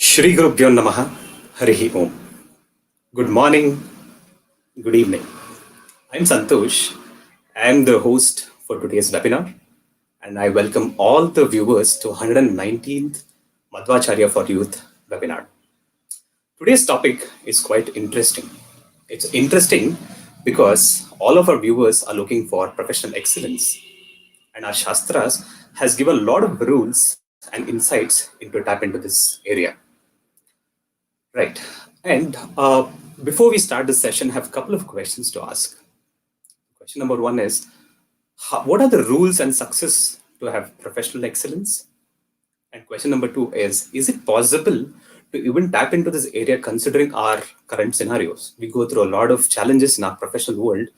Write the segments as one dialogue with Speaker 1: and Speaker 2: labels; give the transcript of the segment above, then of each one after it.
Speaker 1: Shri Gurubhyo Namaha Harihi Om. Good morning, good evening. I'm Santosh. I'm the host for today's webinar, and I welcome all the viewers to 119th Madhvacharya for Youth webinar. Today's topic is quite interesting. It's interesting because all of our viewers are looking for professional excellence, and our Shastras has given a lot of rules and insights into tap into this area. Right. And before we start the session, I have a couple of questions to ask. Question number one is, what are the rules and success to have professional excellence? And question number two is it possible to even tap into this area considering our current scenarios? We go through a lot of challenges in our professional world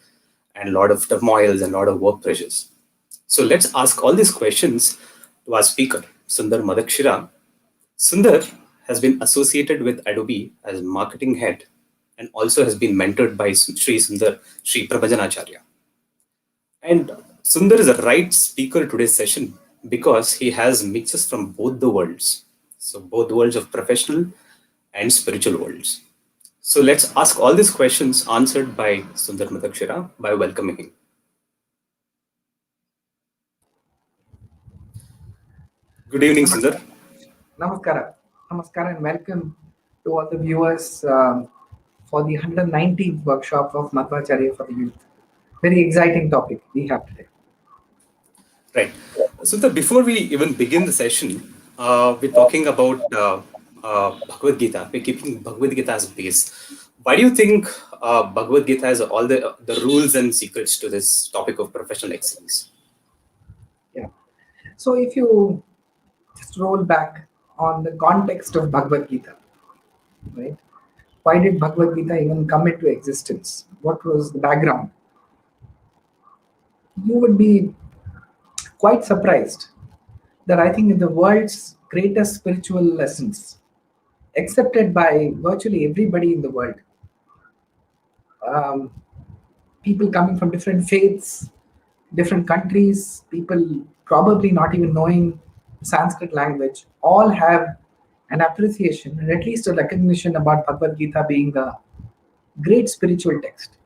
Speaker 1: and a lot of turmoils and a lot of work pressures. So let's ask all these questions to our speaker, Sunder Madakshira. Sunder has been associated with Adobe as marketing head and also has been mentored by Sri Prabhajanacharya. And Sundar is a right speaker today's session because he has mixes from both the worlds. So both worlds of professional and spiritual worlds. So let's ask all these questions answered by Sundar Madakshira by welcoming him. Good evening, Sundar.
Speaker 2: Namaskara. Namaskara and welcome to all the viewers for the 119th workshop of Madhvacharya for the Youth. Very exciting topic we have today.
Speaker 1: Right. Sundar, before we even begin the session, we're talking about Bhagavad Gita. We're keeping Bhagavad Gita as a base. Why do you think Bhagavad Gita has all the rules and secrets to this topic of professional excellence?
Speaker 2: Yeah. So if you just roll back on the context of Bhagavad Gita, right? Why did Bhagavad Gita even come into existence? What was the background? You would be quite surprised that I think in the world's greatest spiritual lessons, accepted by virtually everybody in the world, people coming from different faiths, different countries, people probably not even knowing Sanskrit language, all have an appreciation and at least a recognition about Bhagavad Gita being a great spiritual text.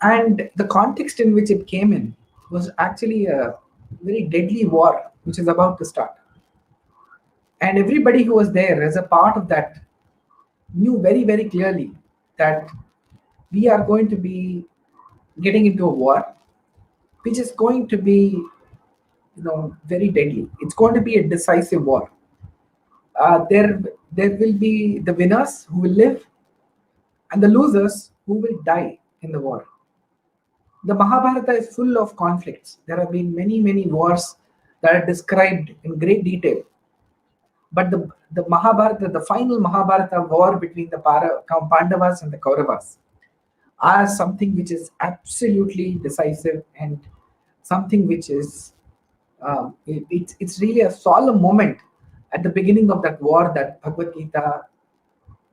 Speaker 2: And the context in which it came in was actually a very deadly war which is about to start. And everybody who was there as a part of that knew very, very clearly that we are going to be getting into a war which is going to be very deadly. It's going to be a decisive war. There will be the winners who will live and the losers who will die in the war. The Mahabharata is full of conflicts. There have been many, many wars that are described in great detail. But the Mahabharata, the final Mahabharata war between the Pandavas and the Kauravas, are something which is absolutely decisive and something which is it's really a solemn moment at the beginning of that war that Bhagavad Gita,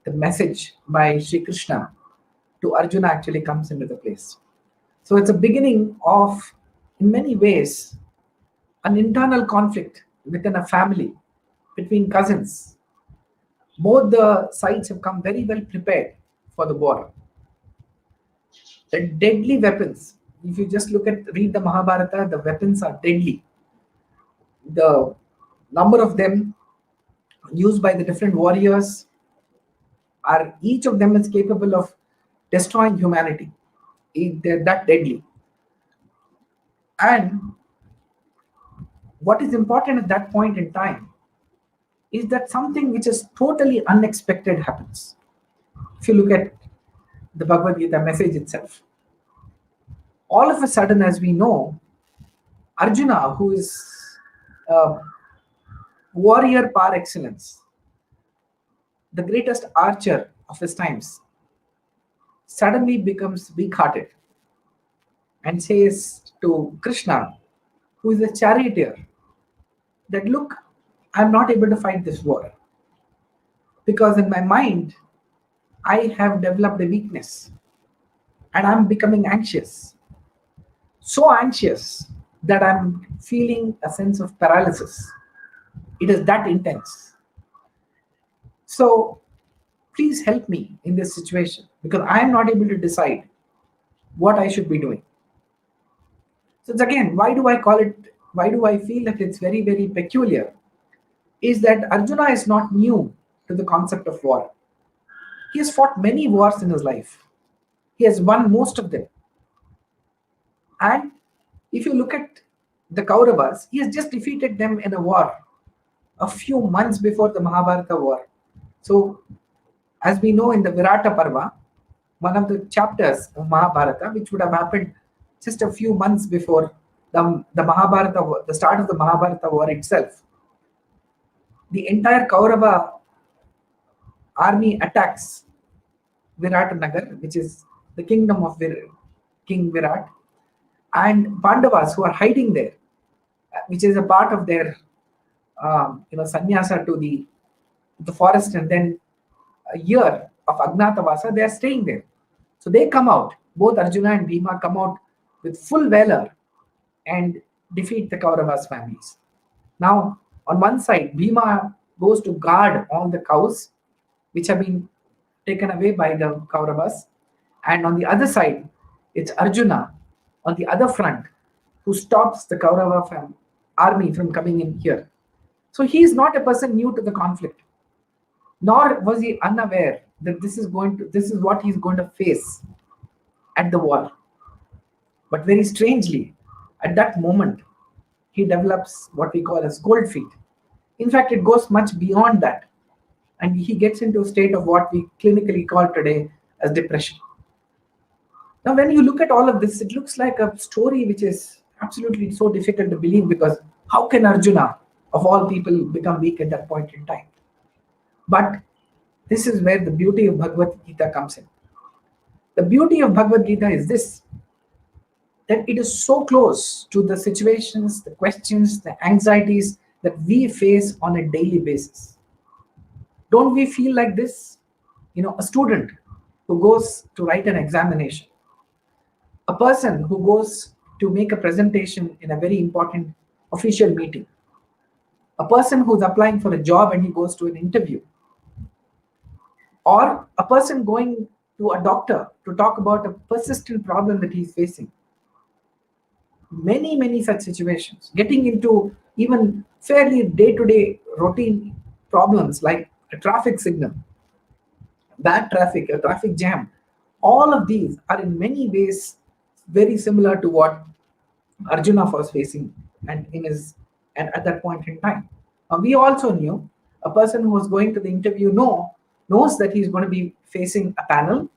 Speaker 2: the message by Sri Krishna to Arjuna actually comes into the place. So it's a beginning of, in many ways, an internal conflict within a family, between cousins. Both the sides have come very well prepared for the war. The deadly weapons, if you just read the Mahabharata, the weapons are deadly. The number of them used by the different warriors each of them is capable of destroying humanity. They're that deadly. And what is important at that point in time is that something which is totally unexpected happens. If you look at the Bhagavad Gita message itself, all of a sudden, as we know, Arjuna, who is a warrior par excellence, the greatest archer of his times, suddenly becomes weak-hearted and says to Krishna, who is a charioteer, that look, I'm not able to fight this war because in my mind, I have developed a weakness and I'm becoming anxious. So anxious that I'm feeling a sense of paralysis. It is that intense. So please help me in this situation because I am not able to decide what I should be doing. So it's again, why do I feel that it's very, very peculiar? Is that Arjuna is not new to the concept of war. He has fought many wars in his life. He has won most of them. And if you look at the Kauravas, he has just defeated them in a war a few months before the Mahabharata war. So, as we know in the Virata Parva, one of the chapters of Mahabharata, which would have happened just a few months before the Mahabharata war, the start of the Mahabharata war itself, the entire Kaurava army attacks Viratanagar, which is the kingdom of King Virat, and Pandavas who are hiding there, which is a part of their sannyasa to the forest, and then a year of Agnatavasa, they are staying there. So they come out, both Arjuna and Bhima come out with full valor and defeat the Kauravas' families. Now, on one side, Bhima goes to guard all the cows which have been taken away by the Kauravas, and on the other side, it's Arjuna on the other front who stops the Kaurava army from coming in here. So he is not a person new to the conflict, nor was he unaware that this is what he's going to face at the war. But very strangely, at that moment, he develops what we call as cold feet. In fact, it goes much beyond that, and he gets into a state of what we clinically call today as depression. Now, when you look at all of this, it looks like a story which is absolutely so difficult to believe, because how can Arjuna, of all people, become weak at that point in time? But this is where the beauty of Bhagavad Gita comes in. The beauty of Bhagavad Gita is this, that it is so close to the situations, the questions, the anxieties that we face on a daily basis. Don't we feel like this? A student who goes to write an examination, a person who goes to make a presentation in a very important official meeting, a person who's applying for a job and he goes to an interview, or a person going to a doctor to talk about a persistent problem that he's facing. Many such situations, getting into even fairly day-to-day routine problems like a traffic signal, bad traffic, a traffic jam. All of these are in many ways very similar to what Arjuna was facing and at that point in time. We also knew a person who was going to the interview knows that he's going to be facing a panel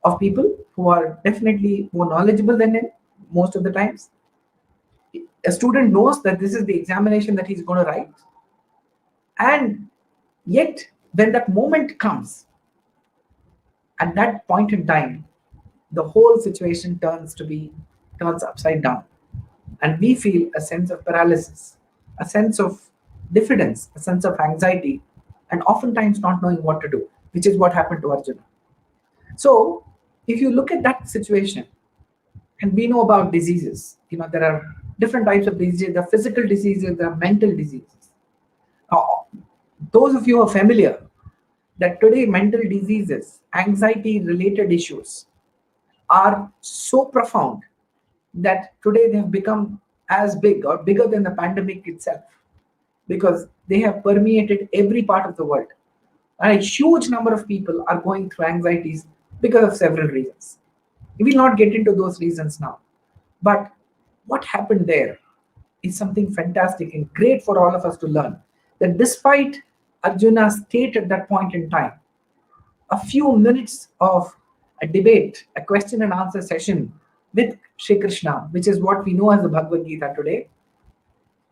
Speaker 2: of people who are definitely more knowledgeable than him most of the times. A student knows that this is the examination that he's going to write. And yet, when that moment comes, at that point in time, the whole situation turns upside down. And we feel a sense of paralysis, a sense of diffidence, a sense of anxiety, and oftentimes not knowing what to do, which is what happened to Arjuna. So, if you look at that situation, and we know about diseases, there are different types of diseases. There are physical diseases, there are mental diseases. Now, those of you who are familiar that today mental diseases, anxiety-related issues are so profound that today they have become as big or bigger than the pandemic itself, because they have permeated every part of the world. And a huge number of people are going through anxieties because of several reasons. We will not get into those reasons now. But what happened there is something fantastic and great for all of us to learn. That despite Arjuna's state at that point in time, a few minutes of a debate, a question and answer session with Shri Krishna, which is what we know as the Bhagavad Gita today,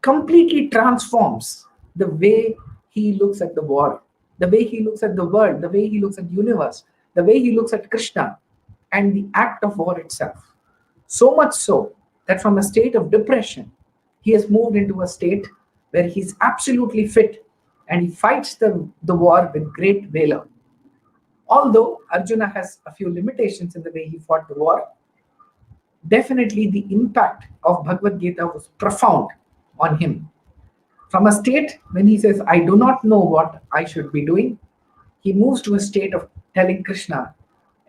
Speaker 2: completely transforms the way he looks at the war, the way he looks at the world, the way he looks at the universe, the way he looks at Krishna and the act of war itself. So much so that from a state of depression, he has moved into a state where he's absolutely fit and he fights the war with great valor. Although Arjuna has a few limitations in the way he fought the war, definitely the impact of Bhagavad Gita was profound on him. From a state when he says, I do not know what I should be doing, he moves to a state of telling Krishna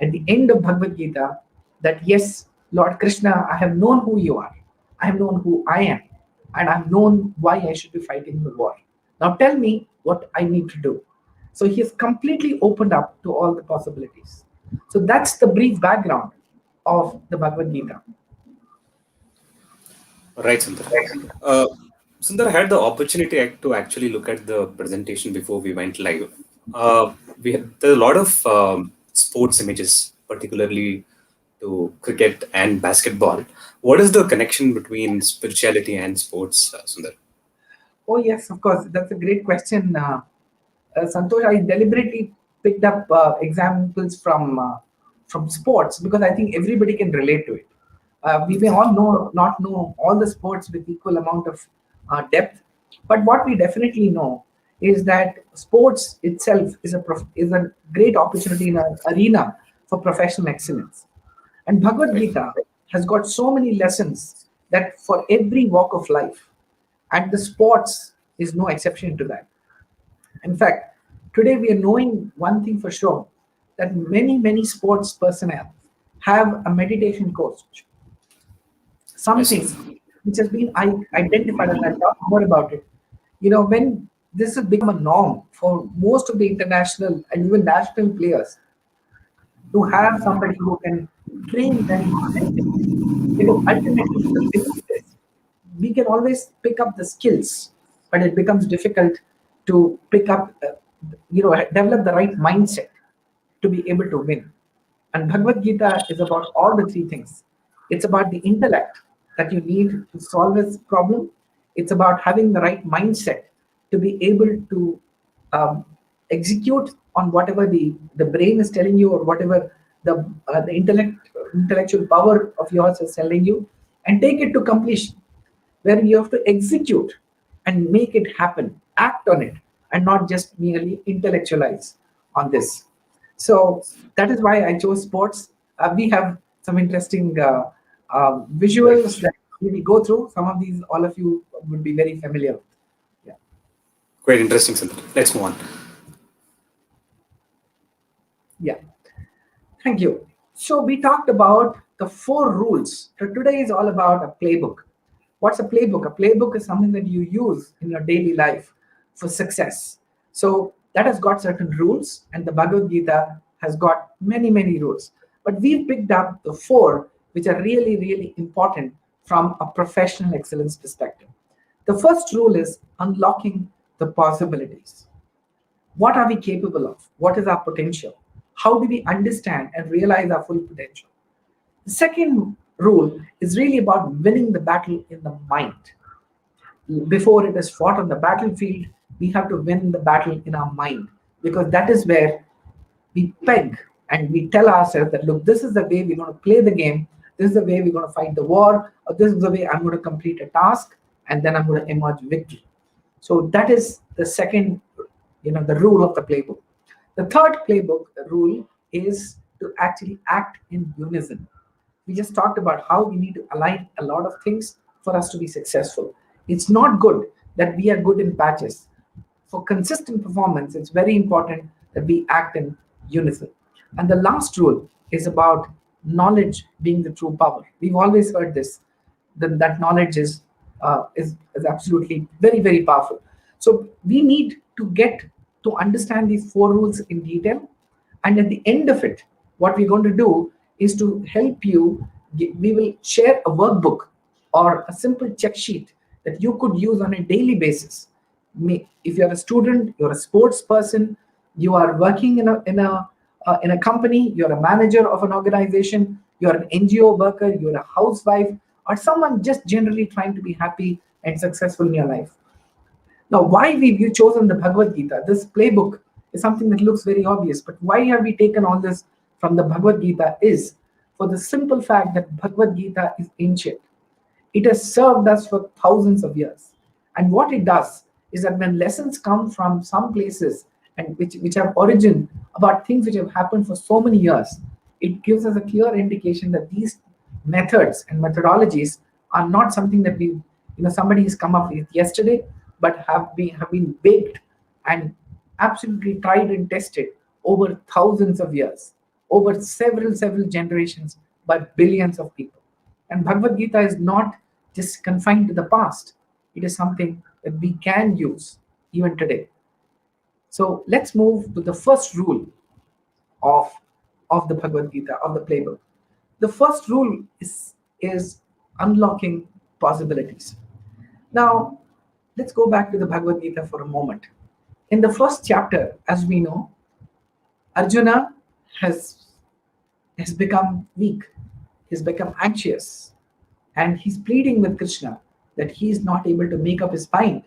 Speaker 2: at the end of Bhagavad Gita that, yes, Lord Krishna, I have known who you are, I have known who I am, and I've known why I should be fighting the war. Now tell me what I need to do. So he has completely opened up to all the possibilities. So that's the brief background of the Bhagavad Gita.
Speaker 1: Right, Sundar. Uh, Sundar had the opportunity to actually look at the presentation before we went live. There are a lot of sports images, particularly to cricket and basketball. What is the connection between spirituality and sports, Sundar?
Speaker 2: Oh, yes, of course. That's a great question. Santosh, I deliberately picked up examples from sports because I think everybody can relate to it. We may all not know all the sports with equal amount of depth, but what we definitely know is that sports itself is a great opportunity in an arena for professional excellence. And Bhagavad
Speaker 1: Right.
Speaker 2: Gita has got so many lessons that for every walk of life, and the sports is no exception to that. In fact, today we are knowing one thing for sure, that many sports personnel have a meditation coach,
Speaker 1: Yes,
Speaker 2: something
Speaker 1: Sundar.
Speaker 2: which has been identified, and I'll talk more about it. When this has become a norm for most of the international and even national players to have somebody who can train them mentally. Because ultimately, the thing is this, we can always pick up the skills, but it becomes difficult to pick up, develop the right mindset to be able to win. And Bhagavad Gita is about all the three things. It's about the intellect that you need to solve this problem. It's about having the right mindset to be able to um, execute on whatever the brain is telling you, or whatever the intellectual power of yours is telling you, and take it to completion, where you have to execute and make it happen, act on it, and not just merely intellectualize on this. So that is why I chose sports. We have some interesting visuals
Speaker 1: Right.
Speaker 2: that we will go through. Some of these, all of you would be very familiar with. Yeah.
Speaker 1: Quite interesting, Sundar. Let's move on.
Speaker 2: Yeah. Thank you. So we talked about the four rules. So today is all about a playbook. What's a playbook? A playbook is something that you use in your daily life for success. So that has got certain rules, and the Bhagavad Gita has got many rules. But we've picked up the four which are really important from a professional excellence perspective. The first rule is unlocking the possibilities. What are we capable of? What is our potential? How do we understand and realize our full potential? The second rule is really about winning the battle in the mind. Before it is fought on the battlefield, we have to win the battle in our mind, because that is where we peg and we tell ourselves that, look, this is the way we're going to play the game, this is the way we're going to fight the war, or this is the way I'm going to complete a task, and then I'm going to emerge victory. So that is the second, the rule of the playbook. The third playbook rule is to actually act in unison. We just talked about how we need to align a lot of things for us to be successful. It's not good that we are good in patches. For consistent performance, it's very important that we act in unison. And the last rule is about knowledge being the true power. We've always heard this, that knowledge is absolutely very powerful. So we need to get to understand these four rules in detail, and at the end of it, what we're going to do is to help you. We will share a workbook or a simple check sheet that you could use on a daily basis. If you're a student, you're a sports person, you are working in a company, you're a manager of an organization, you're an NGO worker, you're a housewife, or someone just generally trying to be happy and successful in your life. Now, why we've chosen the Bhagavad Gita? This playbook is something that looks very obvious, but why have we taken all this from the Bhagavad Gita is for the simple fact that Bhagavad Gita is ancient. It has served us for thousands of years. And what it does is that when lessons come from some places and which have origin about things which have happened for so many years, it gives us a clear indication that these methods and methodologies are not something that somebody has come up with yesterday, but have been baked and absolutely tried and tested over thousands of years, over several generations, by billions of people. And Bhagavad Gita is not just confined to the past, it is something that we can use even today. So let's move to the first rule of, of the Bhagavad Gita, of the playbook. The first rule is unlocking possibilities. Now, let's go back to the Bhagavad Gita for a moment. In the first chapter, as we know, Arjuna has has become weak, he's become anxious, and he's pleading with Krishna that he is not able to make up his mind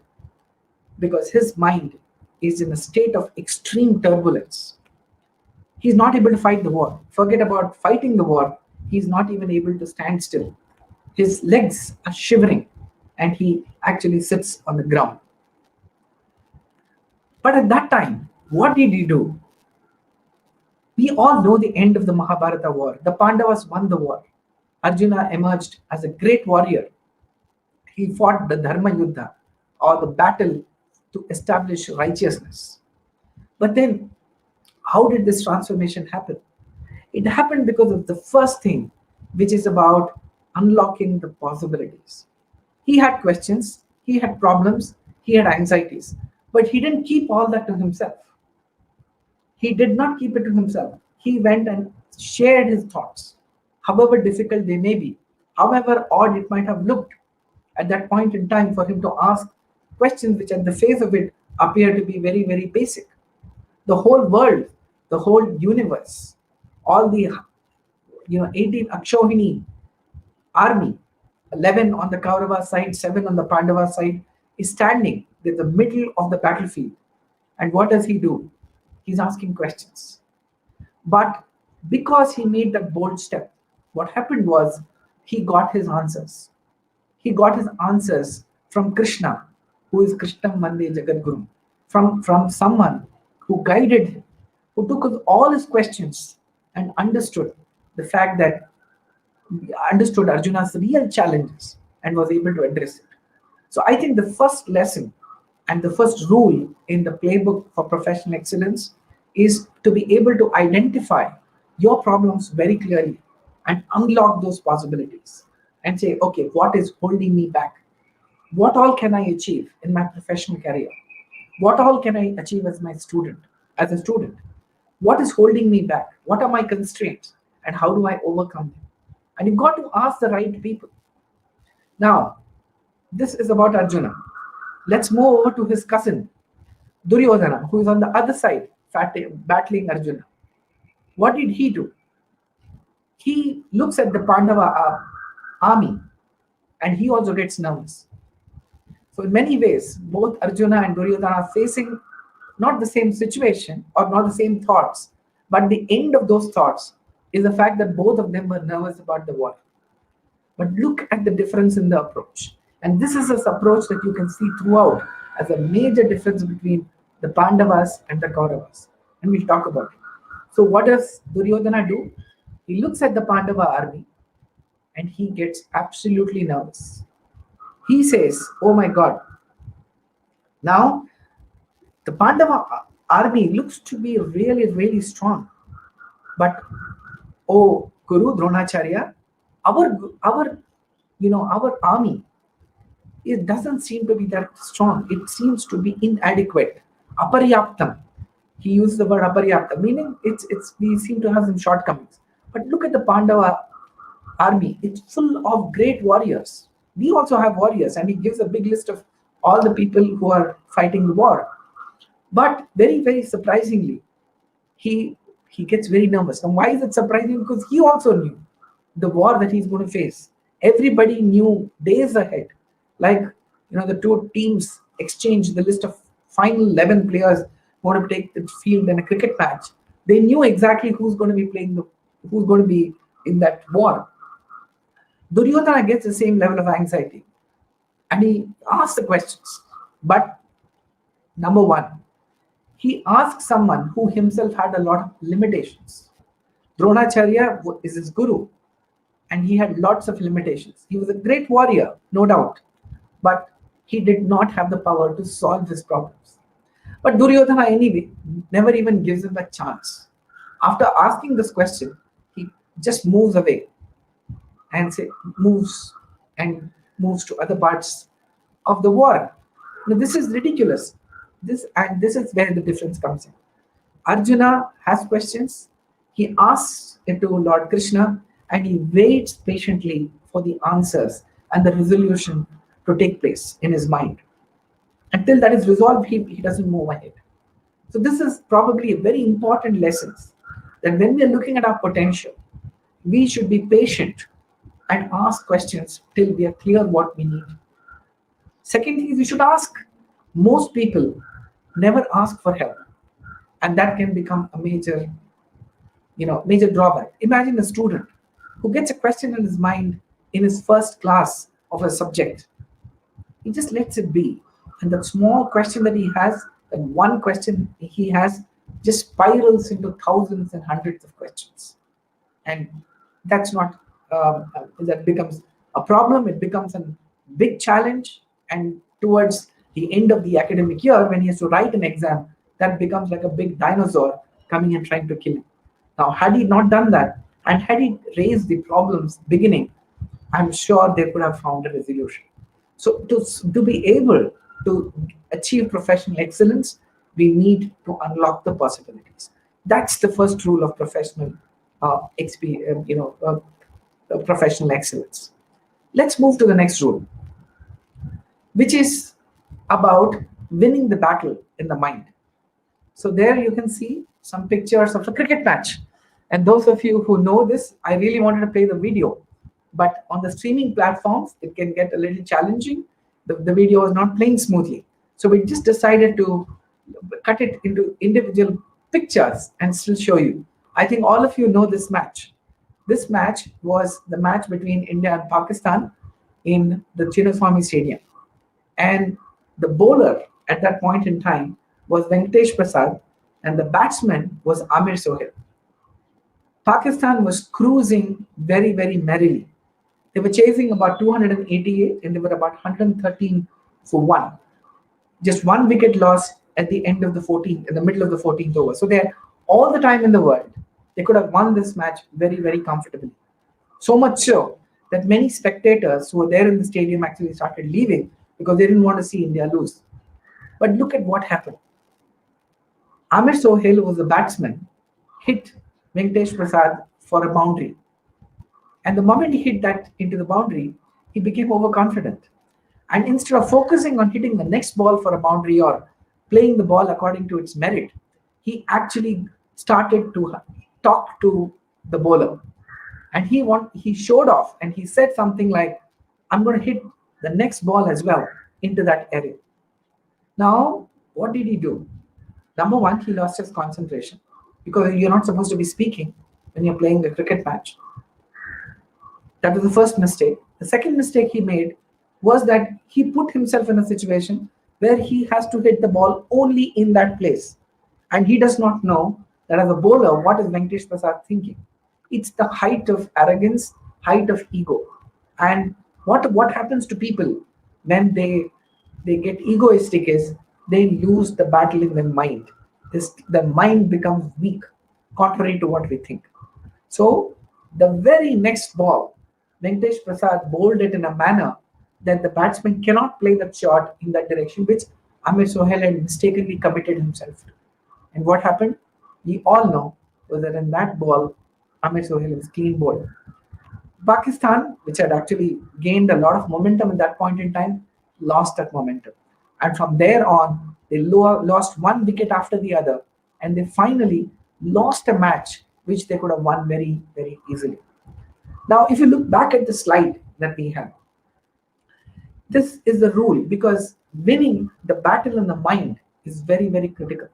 Speaker 2: because his mind is in a state of extreme turbulence. He's not able to fight the war. Forget about fighting the war, he's not even able to stand still. His legs are shivering and he actually sits on the ground. But at that time, what did he do? We all know the end of the Mahabharata war. The Pandavas won the war. Arjuna emerged as a great warrior. He fought the Dharma Yuddha, or the battle to establish righteousness. But then, how did this transformation happen? It happened because of the first thing, which is about unlocking the possibilities. He had questions, he had problems, he had anxieties, but he didn't keep all that to himself. He did not keep it to himself. He went and shared his thoughts, however difficult they may be, however odd it might have looked at that point in time for him to ask questions which, at the face of it, appear to be very basic. The whole world, the whole universe, all the 18 Akshohini army, 11 on the Kaurava side, 7 on the Pandava side, is standing in the middle of the battlefield. And what does he do? He's asking questions. But because he made that bold step, what happened was he got his answers. He got his answers from Krishna, who is Krishnam Vande Jagadguru, from someone who guided him, who took all his questions and understood the fact that understood Arjuna's real challenges and was able to address it. So I think the first lesson and the first rule in the playbook for professional excellence is to be able to identify your problems very clearly and unlock those possibilities and say, okay, what is holding me back? What all can I achieve in my professional career? What all can I achieve as a student? What is holding me back? What are my constraints? And how do I overcome them? And you've got to ask the right people. Now, this is about Arjuna. Let's move over to his cousin, Duryodhana, who is on the other side, battling Arjuna. What did he do? He looks at the Pandava army and he also gets nervous. So in many ways, both Arjuna and Duryodhana are facing not the same situation or not the same thoughts, but the end of those thoughts is the fact that both of them were nervous about the war. But look at the difference in the approach. And this is an approach that you can see throughout as a major difference between the Pandavas and the Kauravas. And we'll talk about it. So what does Duryodhana do? He looks at the Pandava army and he gets absolutely nervous. He says, oh my God, now the Pandava army looks to be really strong. But oh Guru Dronacharya, our army, it doesn't seem to be that strong. It seems to be inadequate. Aparyaptam. He used the word aparyaptam, meaning we seem to have some shortcomings. But look at the Pandava army. It's full of great warriors. We also have warriors, and he gives a big list of all the people who are fighting the war. But very surprisingly, he gets very nervous. And why is it surprising? Because he also knew the war that he's going to face. Everybody knew days ahead. Like, the two teams exchanged the list of final 11 players who want to take the field in a cricket match. They knew exactly who's going to be in that war. Duryodhana gets the same level of anxiety. And he asks the questions. But number one, he asks someone who himself had a lot of limitations. Dronacharya is his guru, and he had lots of limitations. He was a great warrior, no doubt, but he did not have the power to solve his problems. But Duryodhana, anyway, never even gives him a chance. After asking this question, he just moves away and moves and moves to other parts of the war. Now, this is ridiculous. This is where the difference comes in. Arjuna has questions. He asks it to Lord Krishna and he waits patiently for the answers and the resolution to take place in his mind. Until that is resolved, he doesn't move ahead. So this is probably a very important lesson that when we are looking at our potential, we should be patient and ask questions till we are clear what we need. Second thing is we should ask. Most people never ask for help, and that can become a major drawback. Imagine a student who gets a question in his mind in his first class of a subject. He just lets it be, and that small question that he has, that one question he has, just spirals into thousands and hundreds of questions, and that's not that becomes a problem. It becomes a big challenge, and towards the end of the academic year, when he has to write an exam, that becomes like a big dinosaur coming and trying to kill him. Now, had he not done that, and had he raised the problems beginning, I'm sure they could have found a resolution. So to be able to achieve professional excellence, we need to unlock the possibilities. That's the first rule of professional excellence. Let's move to the next rule, which is about winning the battle in the mind. So there you can see some pictures of a cricket match. And those of you who know this, I really wanted to play the video. But on the streaming platforms, it can get a little challenging. The video is not playing smoothly. So we just decided to cut it into individual pictures and still show you. I think all of you know this match. This match was the match between India and Pakistan in the Chinnaswamy Stadium. And the bowler at that point in time was Venkatesh Prasad, and the batsman was Amir Sohail. Pakistan was cruising very, very merrily. They were chasing about 288 and they were about 113 for one. Just one wicket loss at the end of the 14th, in the middle of the 14th over. So they had all the time in the world. They could have won this match very, very comfortably. So much so that many spectators who were there in the stadium actually started leaving because they didn't want to see India lose. But look at what happened. Amir Sohail, who was the batsman, hit Venkatesh Prasad for a boundary. And the moment he hit that into the boundary, he became overconfident. And instead of focusing on hitting the next ball for a boundary or playing the ball according to its merit, he actually started to talk to the bowler. And he showed off and he said something like, I'm going to hit the next ball as well into that area. Now, what did he do? Number one, he lost his concentration because you're not supposed to be speaking when you're playing a cricket match. That was the first mistake. The second mistake he made was that he put himself in a situation where he has to hit the ball only in that place. And he does not know that as a bowler, what is Venkatesh Prasad thinking? It's the height of arrogance, height of ego. And what happens to people when they get egoistic is they lose the battle in their mind. The mind becomes weak, contrary to what we think. So the very next ball, Venkatesh Prasad bowled it in a manner that the batsman cannot play that shot in that direction, which Amir Sohail had mistakenly committed himself to. And what happened? We all know was that in that ball, Amir Sohail was clean bowled. Pakistan, which had actually gained a lot of momentum at that point in time, lost that momentum. And from there on, they lost one wicket after the other, and they finally lost a match which they could have won very, very easily. Now, if you look back at the slide that we have, this is the rule because winning the battle in the mind is very, very critical.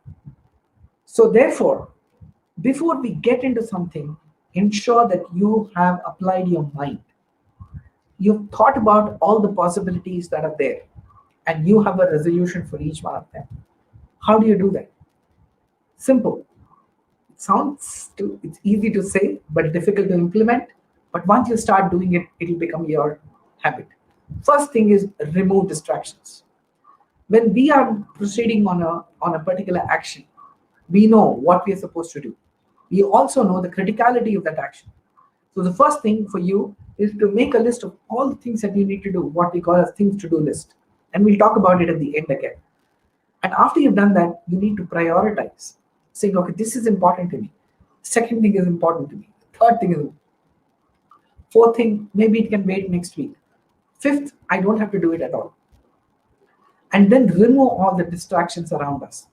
Speaker 2: So therefore, before we get into something, ensure that you have applied your mind. You've thought about all the possibilities that are there, and you have a resolution for each one of them. How do you do that? Simple. It's easy to say, but difficult to implement. But once you start doing it, it'll become your habit. First thing is remove distractions. When we are proceeding on a particular action, we know what we are supposed to do. We also know the criticality of that action. So the first thing for you is to make a list of all the things that you need to do, what we call as things to do list. And we'll talk about it at the end again. And after you've done that, you need to prioritize, saying, okay, this is important to me. Second thing is important to me. Third thing is, fourth thing, maybe it can wait next week. Fifth, I don't have to do it at all. And then remove all the distractions around us.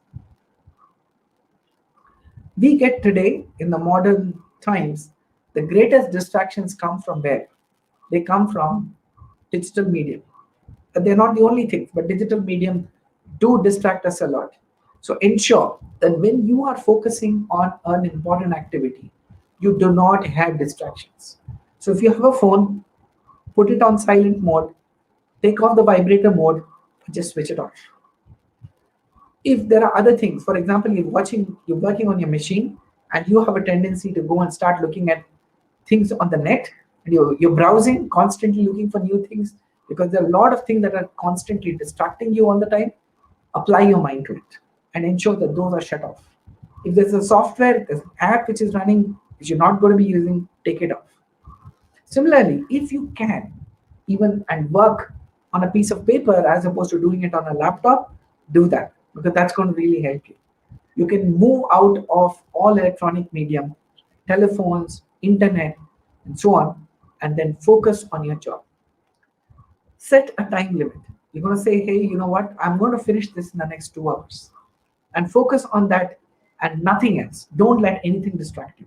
Speaker 2: We get today, in the modern times, the greatest distractions come from where? They come from digital medium. They're not the only things, but digital medium do distract us a lot. So ensure that when you are focusing on an important activity, you do not have distractions. So if you have a phone, put it on silent mode, take off the vibrator mode, just switch it off. If there are other things, for example, you're working on your machine and you have a tendency to go and start looking at things on the net, and you're browsing, constantly looking for new things, because there are a lot of things that are constantly distracting you all the time, apply your mind to it and ensure that those are shut off. If there's a software, there's an app which is running, which you're not going to be using, take it off. Similarly, if you can even and work on a piece of paper as opposed to doing it on a laptop, do that, because that's going to really help you. You can move out of all electronic medium, telephones, internet, and so on, and then focus on your job. Set a time limit. You're going to say, hey, you know what? I'm going to finish this in the next 2 hours. And focus on that and nothing else. Don't let anything distract you.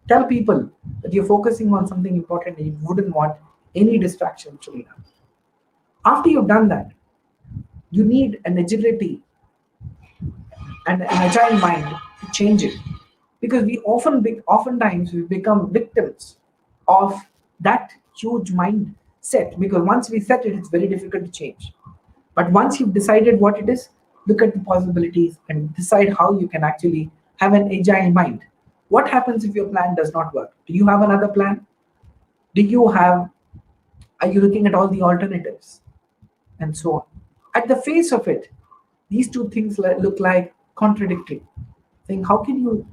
Speaker 2: Tell people that you're focusing on something important and you wouldn't want any distraction to be done. After you've done that, you need an agility and an agile mind to change it. Because oftentimes we become victims of that huge mindset. Because once we set it, it's very difficult to change. But once you've decided what it is, look at the possibilities and decide how you can actually have an agile mind. What happens if your plan does not work? Do you have another plan? Are you looking at all the alternatives? And so on. At the face of it, these two things look like contradictory. Saying, how can you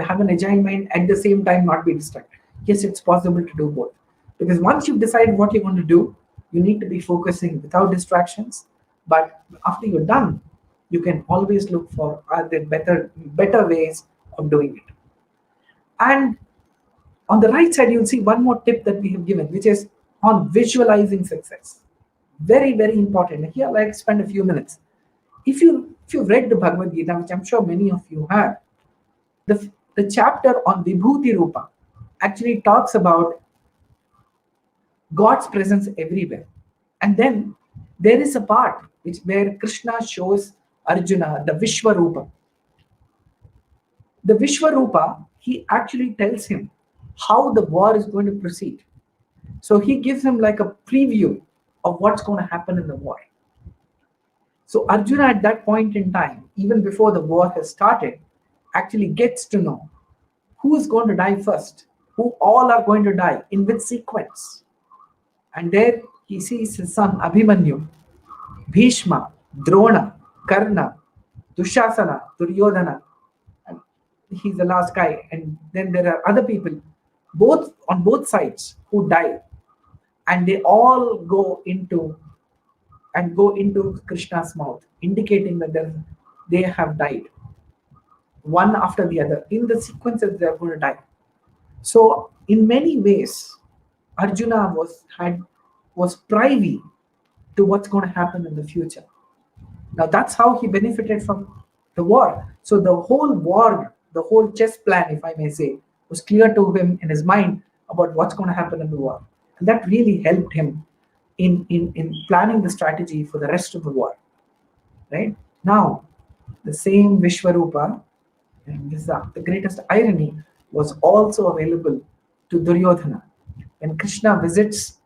Speaker 2: have an agile mind at the same time not be distracted? Yes, it's possible to do both. Because once you've decided what you're going to do, you need to be focusing without distractions. But after you're done, you can always look for other better ways of doing it. And on the right side, you'll see one more tip that we have given, which is on visualizing success. Very, very important. Here, I'd like to spend a few minutes. If you've read the Bhagavad Gita, which I'm sure many of you have, the chapter on Vibhuti Rupa actually talks about God's presence everywhere. And then there is a part where Krishna shows Arjuna the Vishwarupa. The Vishwarupa, he actually tells him how the war is going to proceed. So he gives him like a preview of what's going to happen in the war. So Arjuna at that point in time, even before the war has started, actually gets to know who is going to die first, who all are going to die, in which sequence. And there he sees his son Abhimanyu, Bhishma, Drona, Karna, Dushasana, Duryodhana. And he's the last guy. And then there are other people, on both sides, who die. And they all go into Krishna's mouth, indicating that they have died, one after the other, in the sequences they are going to die. So in many ways, Arjuna was privy to what's going to happen in the future. Now that's how he benefited from the war. So the whole war, the whole chess plan, if I may say, was clear to him in his mind about what's going to happen in the war. And that really helped him in planning the strategy for the rest of the war. Right? Now, the same Vishwarupa, and this is the greatest irony, was also available to Duryodhana. When Krishna visits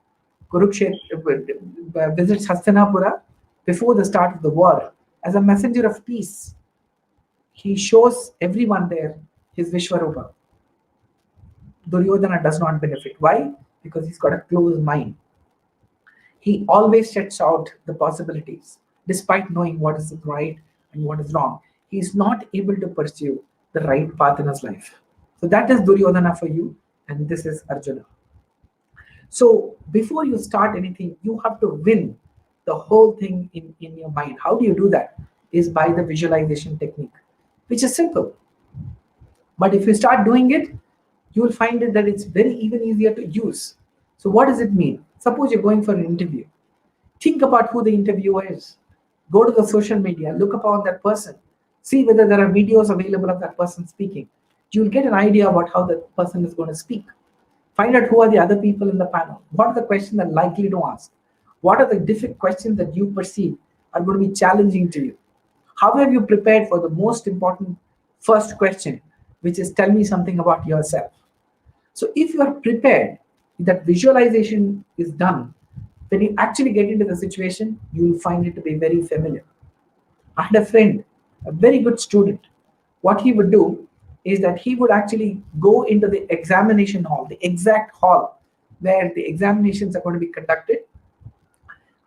Speaker 2: Kurukshetra, visits Hastinapura before the start of the war, as a messenger of peace, he shows everyone there his Vishwarupa. Duryodhana does not benefit. Why? Because he's got a closed mind. He always sets out the possibilities. despite knowing what is right and what is wrong. He is not able to pursue the right path in his life. So that is Duryodhana for you, and this is Arjuna. So before you start anything, you have to win the whole thing in your mind. How do you do that? Is by the visualization technique, which is simple. But if you start doing it, you will find it that it's very even easier to use. So what does it mean? Suppose you're going for an interview. Think about who the interviewer is. Go to the social media, look upon that person, see whether there are videos available of that person speaking. You'll get an idea about how that person is going to speak. Find out who are the other people in the panel. What are the questions that are likely to ask? What are the different questions that you perceive are going to be challenging to you? How have you prepared for the most important first question, which is tell me something about yourself? So if you are prepared, that visualization is done, when you actually get into the situation, you will find it to be very familiar. I had a friend, a very good student. What he would do is that he would actually go into the examination hall, the exact hall where the examinations are going to be conducted.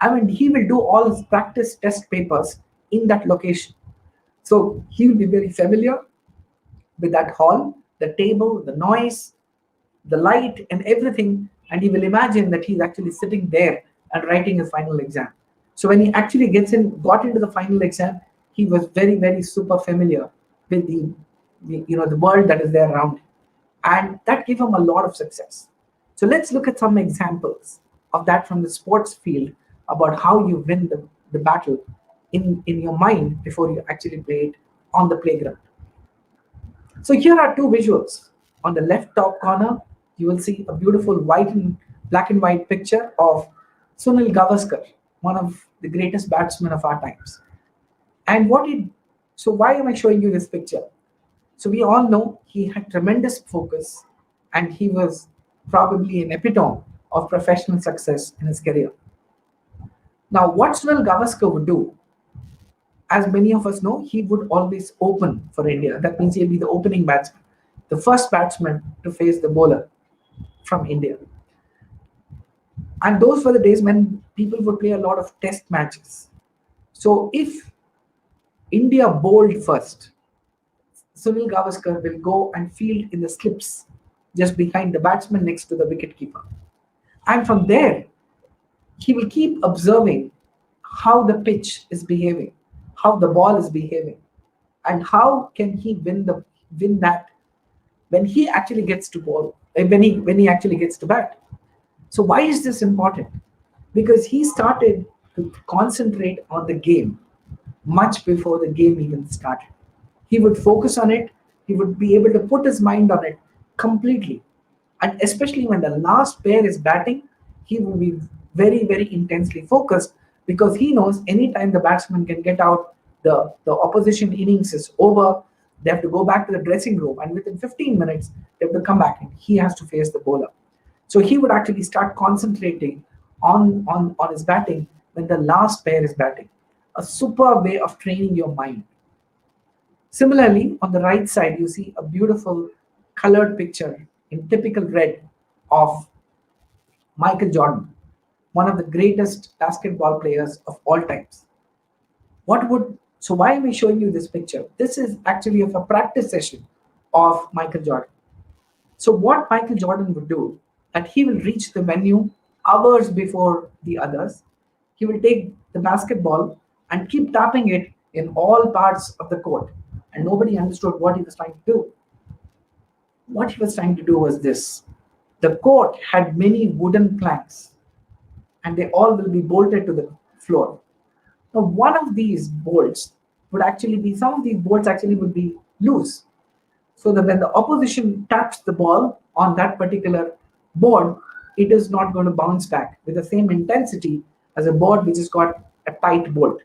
Speaker 2: I mean, he will do all his practice test papers in that location. So he will be very familiar with that hall, the table, the noise, the light, and everything. And he will imagine that he's actually sitting there and writing his final exam. So when he actually got into the final exam, he was very, very super familiar with the world that is there around him, and that gave him a lot of success. So let's look at some examples of that from the sports field about how you win the battle in your mind before you actually play it on the playground. So here are two visuals. On the left top corner, you will see a beautiful black and white picture of Sunil Gavaskar, one of the greatest batsmen of our times. And so why am I showing you this picture? So we all know he had tremendous focus, and he was probably an epitome of professional success in his career. Now, what Sunil Gavaskar would do, as many of us know, he would always open for India. That means he'll be the opening batsman, the first batsman to face the bowler from India. And those were the days when people would play a lot of test matches. So if India bowled first, Sunil Gavaskar will go and field in the slips just behind the batsman next to the wicketkeeper. And from there, he will keep observing how the pitch is behaving, how the ball is behaving, and how can he win that when he actually gets to bowl, when he actually gets to bat. So why is this important? Because he started to concentrate on the game much before the game even started. He would focus on it, he would be able to put his mind on it completely. And especially when the last pair is batting, he will be very, very intensely focused, because he knows anytime the batsman can get out, the opposition innings is over, they have to go back to the dressing room, and within 15 minutes, they have to come back and he has to face the bowler. So he would actually start concentrating on his batting when the last pair is batting. A super way of training your mind. Similarly, on the right side, you see a beautiful colored picture in typical red of Michael Jordan, one of the greatest basketball players of all times. So why am I showing you this picture? This is actually of a practice session of Michael Jordan. So what Michael Jordan would do, that he will reach the venue hours before the others. He will take the basketball and keep tapping it in all parts of the court. And nobody understood what he was trying to do. What he was trying to do was this. The court had many wooden planks, and they all will be bolted to the floor. Now, one of these bolts some of these bolts actually would be loose. So that when the opposition taps the ball on that particular board, it is not going to bounce back with the same intensity as a board which has got a tight bolt.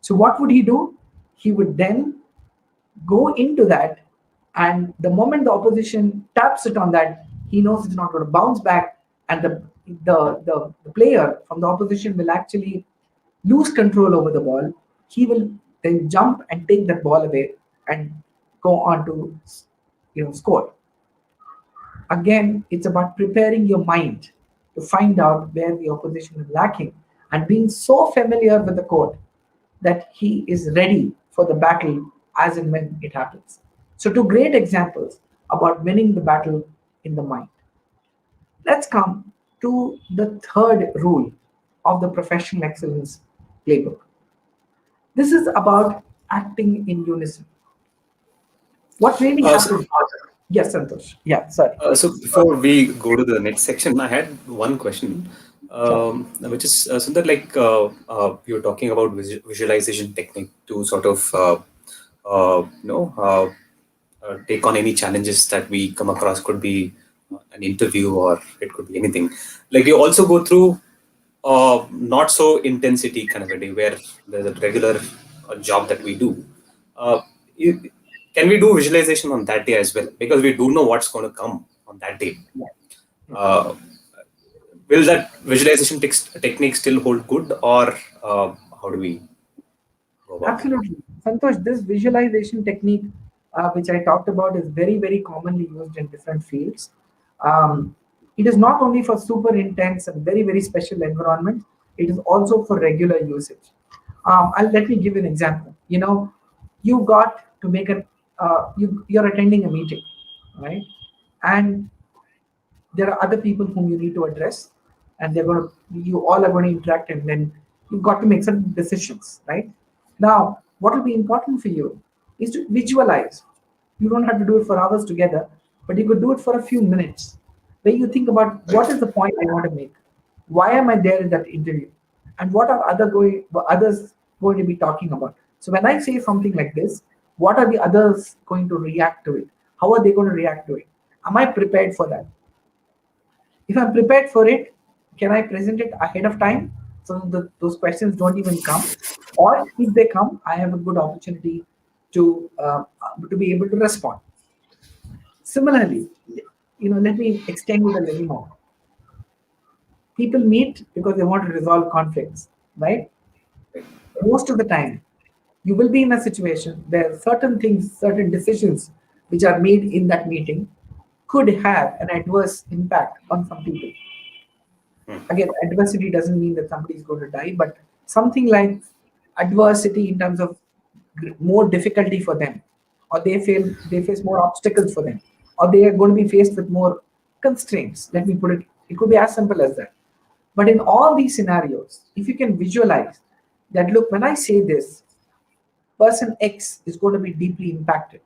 Speaker 2: So what would he do? He would then go into that, and the moment the opposition taps it on that, he knows it's not going to bounce back, and the player from the opposition will actually lose control over the ball. He will then jump and take that ball away and go on to score. Again, it's about preparing your mind to find out where the opposition is lacking, and being so familiar with the court that he is ready for the battle as and when it happens. So, two great examples about winning the battle in the mind. Let's come to the third rule of the professional excellence playbook. This is about acting in unison. What really
Speaker 1: So,
Speaker 2: happens? Yes, Santosh. Yeah, sorry.
Speaker 1: so before we go to the next section, I had one question,
Speaker 2: Sure.
Speaker 1: which is Sundar, like you're talking about visualization technique to sort of take on any challenges that we come across. Could be an interview or it could be anything. Like you also go through not so intensity kind of a day where there's a regular job that we do. Uh, you- can we do visualization on that day as well? Because we do know what's going to come on that day.
Speaker 2: Yeah. Yeah.
Speaker 1: Uh, will that visualization technique still hold good, or how do we go about it?
Speaker 2: Absolutely. Santosh, this visualization technique, which I talked about, is very, very commonly used in different fields. Um, it is not only for super intense and very, very special environments, it is also for regular usage. Let me give you an example. You got to make you're attending a meeting, right? And there are other people whom you need to address, and you all are going to interact, and then you've got to make some decisions, right? Now what will be important for you is to visualize. You don't have to do it for hours together, but you could do it for a few minutes, where you think about
Speaker 1: Right.
Speaker 2: what is the point I want to make, why am I there in that interview, and what are others going to be talking about. So when I say something like this, what are the others going to react to it, how are they going to react to it, am I prepared for that? If I'm prepared for it, can I present it ahead of time so that those questions don't even come? Or if they come, I have a good opportunity to be able to respond. Similarly, let me extend it a little more. People meet because they want to resolve conflicts, right? Most of the time, you will be in a situation where certain things, certain decisions which are made in that meeting could have an adverse impact on some people.
Speaker 1: Hmm.
Speaker 2: Again, adversity doesn't mean that somebody is going to die, but something like adversity in terms of more difficulty for them, or they face more obstacles for them, or they are going to be faced with more constraints. Let me put it could be as simple as that. But in all these scenarios, if you can visualize that, look, when I say this, person X is going to be deeply impacted,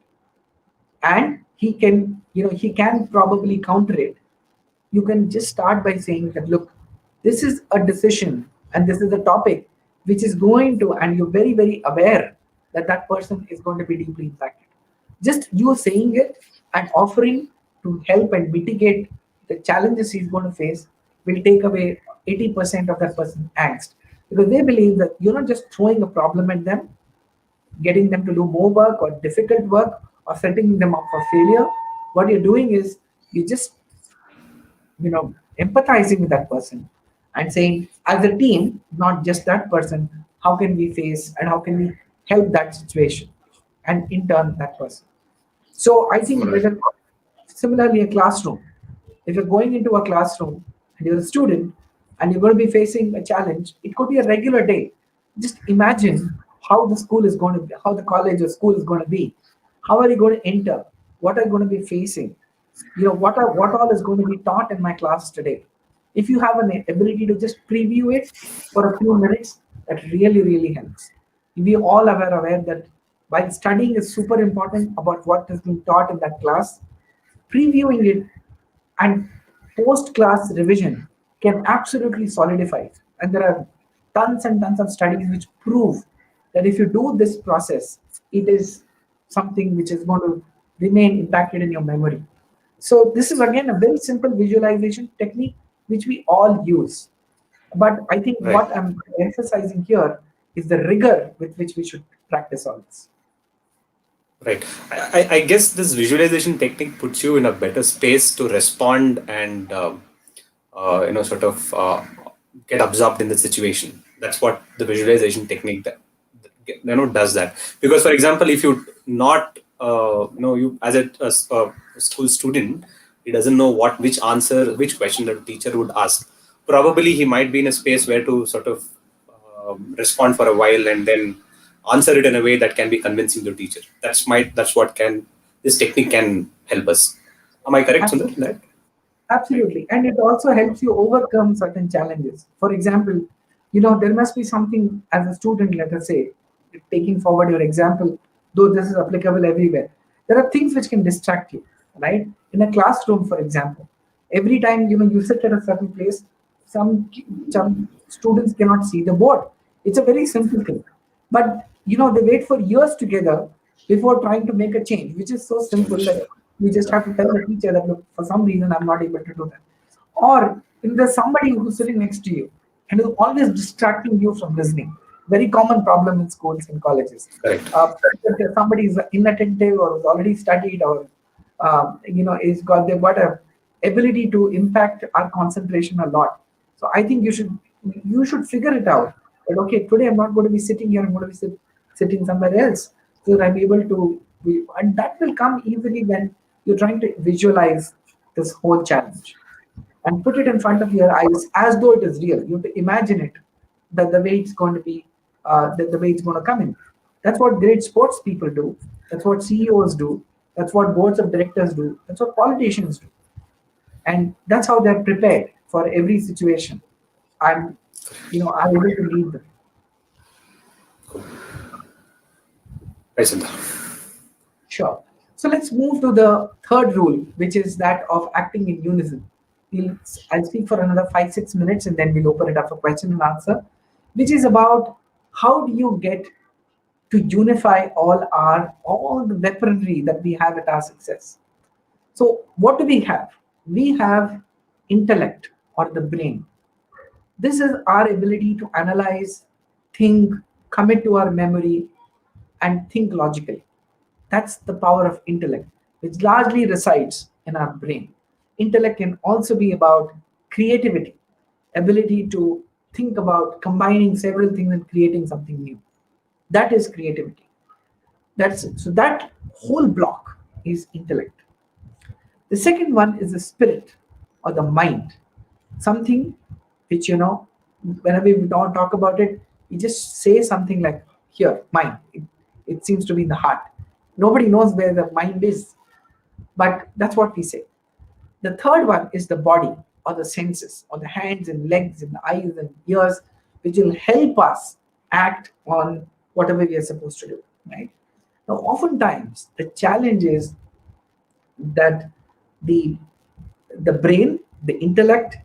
Speaker 2: and he can probably counter it. You can just start by saying that, look, this is a decision and this is a topic which is going to, and you're very, very aware that that person is going to be deeply impacted. Just you saying it and offering to help and mitigate the challenges he's going to face will take away 80% of that person's angst, because they believe that you're not just throwing a problem at them, getting them to do more work or difficult work, or setting them up for failure. What you're doing is you just empathizing with that person and saying, as a team, not just that person, how can we face and how can we help that situation, and in turn that person. So I think
Speaker 1: Right.
Speaker 2: whether similarly a classroom, if you're going into a classroom and you're a student and you're going to be facing a challenge, it could be a regular day. Just imagine how the school is going to be, how the college or school is going to be. How are you going to enter? What are you going to be facing? What all is going to be taught in my class today. If you have an ability to just preview it for a few minutes, that really, really helps. We all are aware that while studying is super important about what has been taught in that class, previewing it and post class revision can absolutely solidify it. And there are tons and tons of studies which prove that if you do this process, it is something which is going to remain impacted in your memory. So this is again a very simple visualization technique which we all use. But I think
Speaker 1: Right.
Speaker 2: what I'm emphasizing here is the rigor with which we should practice all this.
Speaker 1: Right. I guess this visualization technique puts you in a better space to respond and sort of get absorbed in the situation. That's what the visualization technique does that. Because for example, if you not you as a school student, he doesn't know which question the teacher would ask. Probably he might be in a space where to sort of respond for a while and then answer it in a way that can be convincing to the teacher. That's what can this technique can help us. Am I correct, Sundar? In that? Right.
Speaker 2: Absolutely. And it also helps you overcome certain challenges. For example, there must be something as a student, let us say, taking forward your example, though this is applicable everywhere. There are things which can distract you, right? In a classroom, for example, every time you sit at a certain place, some students cannot see the board. It's a very simple thing. But they wait for years together before trying to make a change, which is so simple that you just have to tell the teacher that, look, for some reason I'm not able to do that. Or if there's somebody who's sitting next to you and is always distracting you from listening. Very common problem in schools and colleges.
Speaker 1: Correct.
Speaker 2: If somebody is inattentive or has already studied or they've got a ability to impact our concentration a lot. So I think you should figure it out. That okay, today I'm not going to be sitting here. I'm going to be sitting somewhere else, so that I'm able to. And that will come easily when you're trying to visualize this whole challenge and put it in front of your eyes as though it is real. You have to imagine it, that the way it's going to be, the way it's going to come in. That's what great sports people do. That's what CEOs do. That's what boards of directors do. That's what politicians do. And that's how they're prepared for every situation. I'm able to lead them.
Speaker 1: Right, Sundar.
Speaker 2: Sure. So let's move to the third rule, which is that of acting in unison. I'll speak for another 5-6 minutes and then we'll open it up for question and answer, which is about how do you get to unify all the weaponry that we have at our success. So what do we have? We have intellect or the brain. This is our ability to analyze, think, commit to our memory, and think logically. That's the power of intellect, which largely resides in our brain. Intellect can also be about creativity, ability to think about combining several things and creating something new. That is creativity. So that whole block is intellect. The second one is the spirit or the mind, something which whenever we don't talk about it, we just say something like, here, mind. It seems to be in the heart. Nobody knows where the mind is, but that's what we say. The third one is the body or the senses or the hands and legs and the eyes and ears, which will help us act on whatever we are supposed to do, right? Now, oftentimes the challenge is that the brain, the intellect,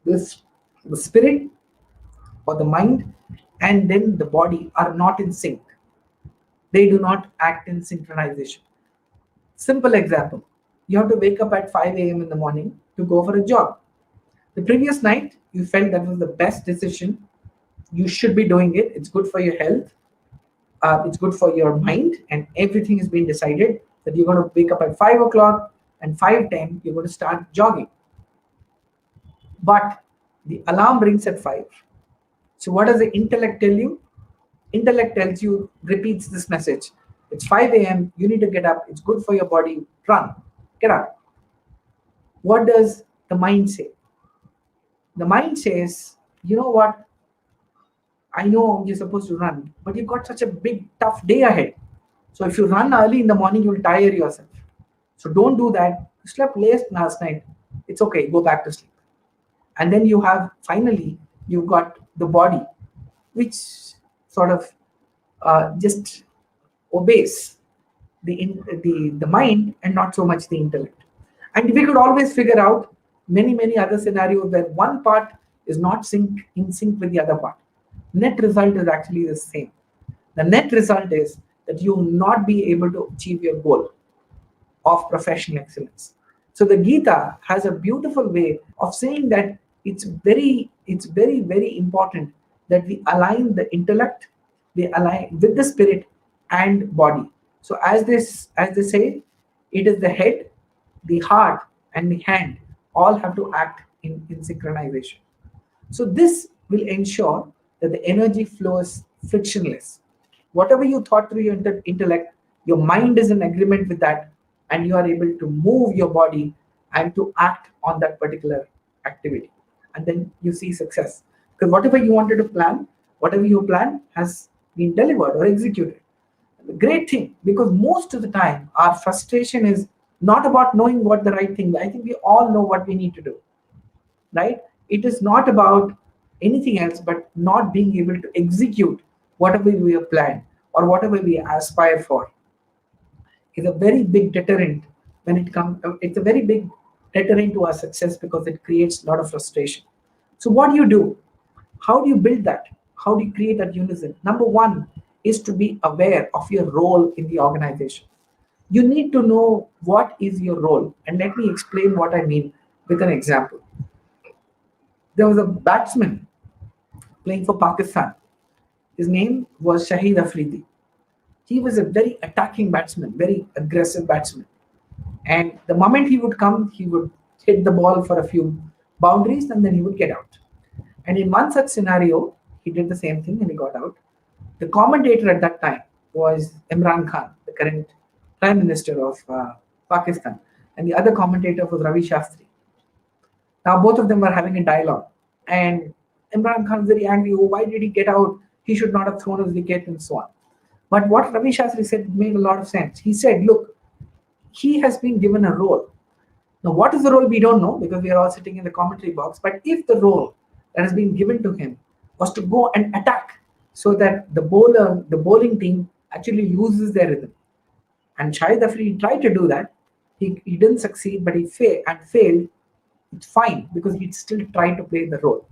Speaker 2: the spirit or the mind, and then the body are not in sync. They do not act in synchronization. Simple example. You have to wake up at 5 a.m. in the morning to go for a jog. The previous night, you felt that was the best decision. You should be doing it. It's good for your health. It's good for your mind, and everything has been decided that you're going to wake up at 5 o'clock and 5:10, you're going to start jogging. But the alarm rings at 5. So what does the intellect tell you? Intellect tells you, repeats this message. It's 5 a.m. You need to get up. It's good for your body. Run. Get up. What does the mind say? The mind says, you know what? I know you're supposed to run, but you've got such a big, tough day ahead. So if you run early in the morning, you'll tire yourself. So don't do that. You slept late last night. It's okay. Go back to sleep. And then you've got the body, which sort of just obeys the mind and not so much the intellect. And we could always figure out many other scenarios where one part is not in sync with the other part. Net result is actually the same. The net result is that you will not be able to achieve your goal of professional excellence. So the Gita has a beautiful way of saying that it's very important that we align the intellect, we align with the spirit and body. So as they say, it is the head, the heart, and the hand all have to act in synchronization. So this will ensure that the energy flows frictionless. Whatever you thought through your intellect, your mind is in agreement with that, and you are able to move your body and to act on that particular activity. And then you see success. Because whatever you wanted to plan, whatever you plan has been delivered or executed. The great thing, because most of the time our frustration is not about knowing what the right thing. I think we all know what we need to do, right? It is not about anything else but not being able to execute whatever we have planned or whatever we aspire for. Is a very big deterrent when it comes. It's a very big deterrent to our success because it creates a lot of frustration. So what do you do? How do you build that? How do you create that unison? Number one is to be aware of your role in the organization. You need to know what is your role. And let me explain what I mean with an example. There was a batsman playing for Pakistan. His name was Shahid Afridi. He was a very attacking batsman, very aggressive batsman. And the moment he would come, he would hit the ball for a few boundaries and then he would get out. And in one such scenario, he did the same thing and he got out. The commentator at that time was Imran Khan, the current Prime Minister of Pakistan. And the other commentator was Ravi Shastri. Now, both of them were having a dialogue. And Imran Khan was very angry. Oh, why did he get out? He should not have thrown his wicket and so on. But what Ravi Shastri said made a lot of sense. He said, look, he has been given a role. Now, what is the role? We don't know because we are all sitting in the commentary box. But if the role that has been given to him was to go and attack so that the bowling team actually loses their rhythm. And Shahid Afridi tried to do that. He didn't succeed, but he failed. It's fine because he still tried to play the role.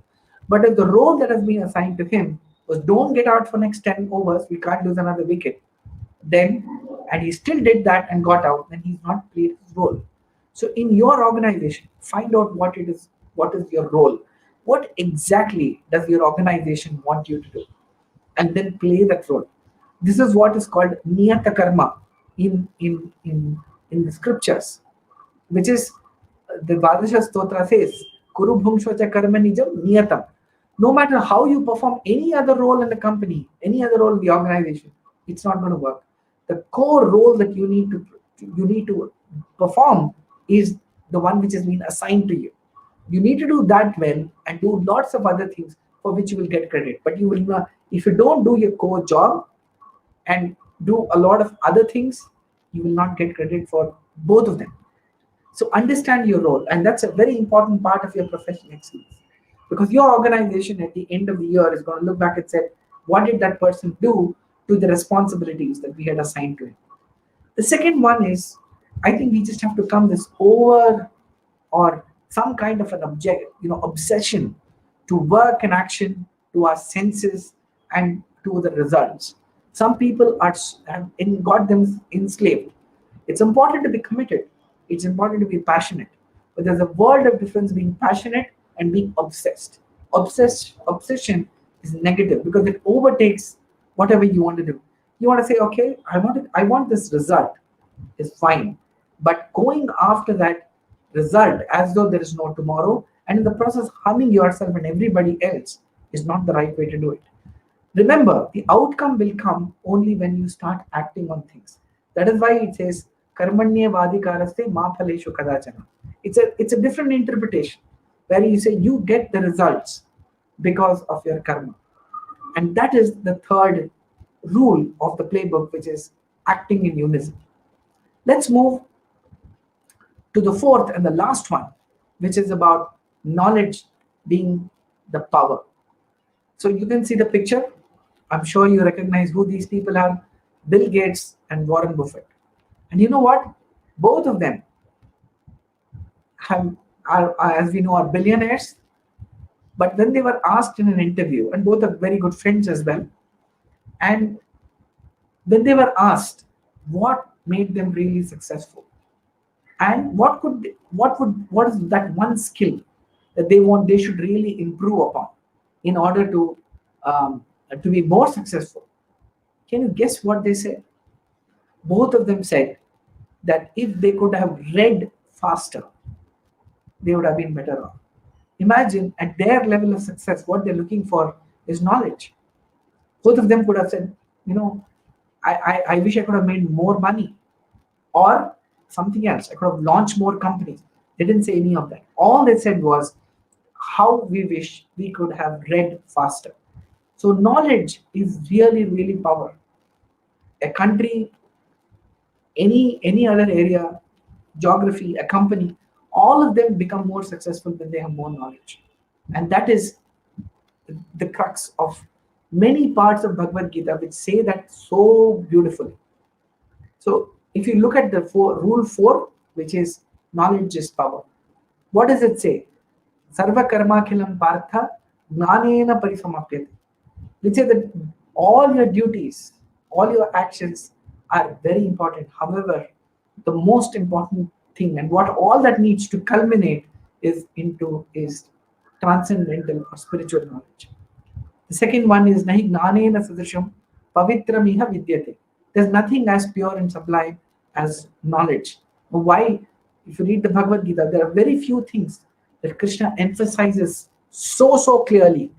Speaker 2: But if the role that has been assigned to him was don't get out for next 10 overs, we can't lose another wicket, then, and he still did that and got out, then he's not played his role. So in your organization, find out what is your role. What exactly does your organization want you to do? And then play that role. This is what is called niyata karma in the scriptures, which is the Vadasha Stotra says, Kuru Bhumshvacha Karma Nijam Niyatam. No matter how you perform any other role in the company, any other role in the organization, it's not going to work. The core role that you need to perform is the one which has been assigned to you. You need to do that well and do lots of other things for which you will get credit. But you will not, if you don't do your core job and do a lot of other things, you will not get credit for both of them. So understand your role, and that's a very important part of your professional excellence. Because your organization at the end of the year is going to look back and say, what did that person do to the responsibilities that we had assigned to him? The second one is, I think we just have to come this over or some kind of an obsession to work and action, to our senses, and to the results. Some people have got them enslaved. It's important to be committed. It's important to be passionate. But there's a world of difference being passionate and being obsessed. Obsession is negative because it overtakes whatever you want to do. You want to say, okay, I want this result is fine. But going after that result as though there is no tomorrow, and in the process harming yourself and everybody else is not the right way to do it. Remember, the outcome will come only when you start acting on things. That is why it says, Karmanya vadikaraste ma phaleshu kadachana. It's a different interpretation where you say you get the results because of your karma. And that is the third rule of the playbook, which is acting in unison. Let's move to the fourth and the last one, which is about knowledge being the power. So you can see the picture. I'm sure you recognize who these people are, Bill Gates and Warren Buffett. And you know what? Both of them are, as we know, are billionaires. But when they were asked in an interview, and both are very good friends as well, and when they were asked what made them really successful, and what is that one skill that they should really improve upon in order to be more successful, can you guess what they said? Both of them said that if they could have read faster, they would have been better off. Imagine at their level of success, what they're looking for is knowledge. Both of them could have said, I wish I could have made more money or something else. I could have launched more companies. They didn't say any of that. All they said was how we wish we could have read faster. So knowledge is really, really power. A country, any other area, geography, a company, all of them become more successful when they have more knowledge. And that is the crux of many parts of Bhagavad Gita which say that so beautifully. So if you look at the rule 4, which is knowledge is power, what does it say? Sarva karma khilam partha gnanena parisamapyate. Which say that all your duties, all your actions are very important. However, the most important thing and what all that needs to culminate is transcendental or spiritual knowledge. The second one is nahi gnanena sadrisham pavitramiha vidyate. There's nothing as pure and sublime as knowledge. Why? If you read the Bhagavad Gita, there are very few things that Krishna emphasizes so clearly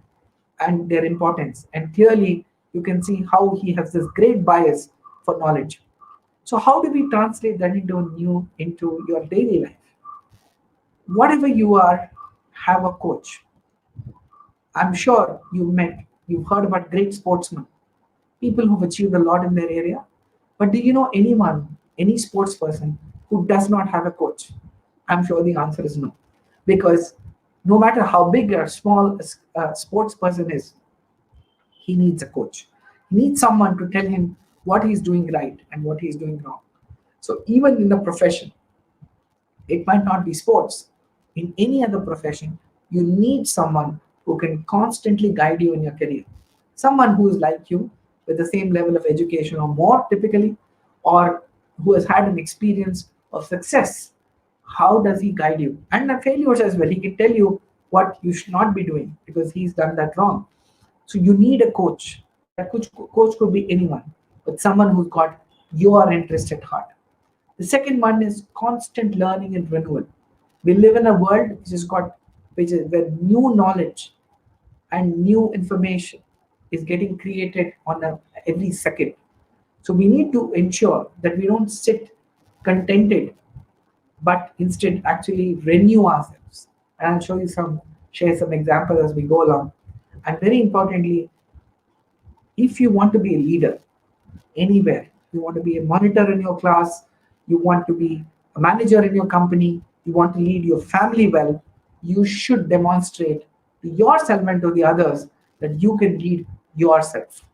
Speaker 2: and their importance. And clearly, you can see how he has this great bias for knowledge. So, how do we translate that into your daily life? Whatever you are, have a coach. I'm sure you've heard about great sportsmen, people who've achieved a lot in their area. But do you know anyone, any sports person who does not have a coach? I'm sure the answer is no. Because no matter how big or small a sports person is, he needs a coach. He needs someone to tell him what he's doing right and what he's doing wrong. So even in the profession, it might not be sports. In any other profession, you need someone who can constantly guide you in your career. Someone who is like you with the same level of education or more typically, or who has had an experience of success. How does he guide you? And the failures as well. He can tell you what you should not be doing because he's done that wrong. So you need a coach. That coach could be anyone, but someone who's got your interest at heart. The second one is constant learning and renewal. We live in a world which is where new knowledge and new information is getting created every second. So we need to ensure that we don't sit contented, but instead actually renew ourselves. And I'll share some examples as we go along. And very importantly, if you want to be a leader anywhere, you want to be a monitor in your class, you want to be a manager in your company, you want to lead your family well, you should demonstrate to yourself and to the others that you can lead yourself.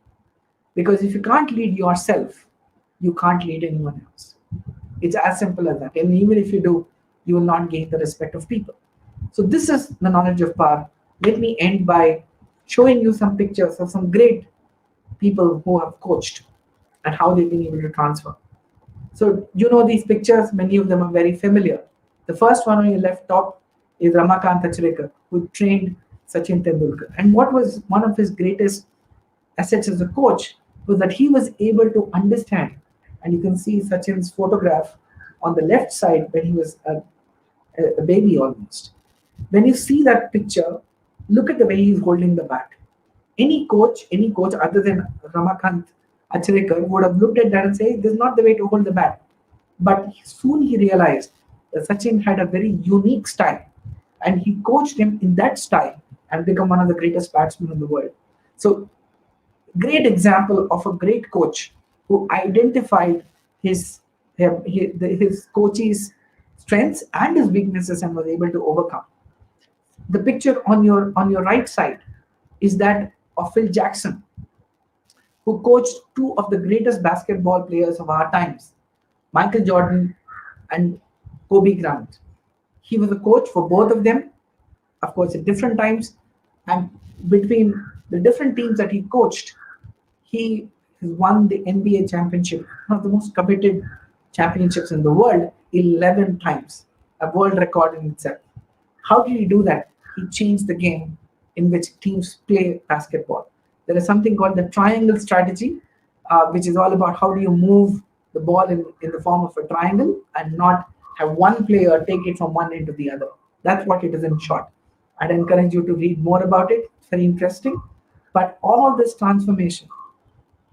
Speaker 2: Because if you can't lead yourself, you can't lead anyone else. It's as simple as that. And even if you do, you will not gain the respect of people. So this is the knowledge of power. Let me end by showing you some pictures of some great people who have coached and how they've been able to transfer. So you know these pictures, many of them are very familiar. The first one on your left top is Ramakant Achrekar, who trained Sachin Tendulkar. And what was one of his greatest assets as a coach was that he was able to understand, and you can see Sachin's photograph on the left side when he was a baby almost. When you see that picture, look at the way he's holding the bat. Any coach other than Ramakant Achrekar would have looked at that and say, this is not the way to hold the bat. But soon he realized that Sachin had a very unique style, and he coached him in that style and become one of the greatest batsmen in the world. So, great example of a great coach who identified his coach's strengths and his weaknesses and was able to overcome. The picture on your right side is that of Phil Jackson, who coached two of the greatest basketball players of our times, Michael Jordan and Kobe Bryant. He was a coach for both of them, of course, at different times. And between the different teams that he coached, he has won the NBA championship, one of the most coveted championships in the world, 11 times, a world record in itself. How did he do that? He changed the game in which teams play basketball. There is something called the triangle strategy, which is all about how do you move the ball in the form of a triangle and not have one player take it from one end to the other. That's what it is in short. I'd encourage you to read more about it. It's very interesting. But all this transformation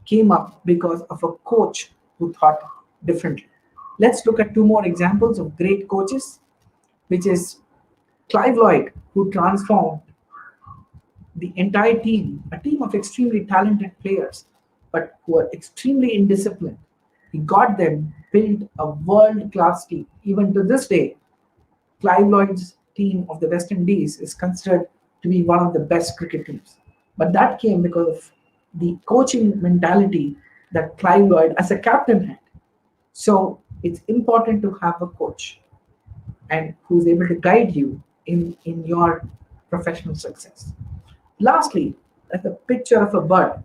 Speaker 2: came up because of a coach who thought differently. Let's look at two more examples of great coaches, which is Clive Lloyd, who transformed the entire team, a team of extremely talented players, but who are extremely indisciplined. He got them built a world-class team. Even to this day, Clive Lloyd's team of the West Indies is considered to be one of the best cricket teams. But that came because of the coaching mentality that Clive Lloyd as a captain had. So it's important to have a coach and who's able to guide you in your professional success. Lastly, that's a picture of a bird.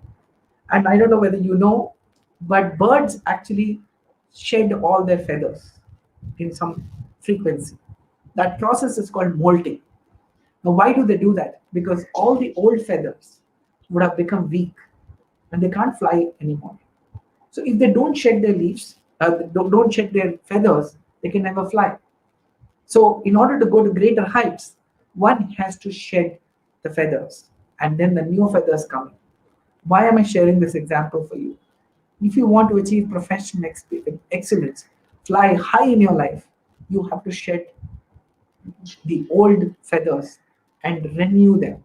Speaker 2: And I don't know whether you know, but birds actually shed all their feathers in some frequency. That process is called molting. Now, why do they do that? Because all the old feathers would have become weak and they can't fly anymore. So if they don't shed their leaves, don't shed their feathers, they can never fly. So in order to go to greater heights, one has to shed the feathers and then the new feathers come in. Why am I sharing this example for you? If you want to achieve professional excellence, fly high in your life, you have to shed the old feathers and renew them.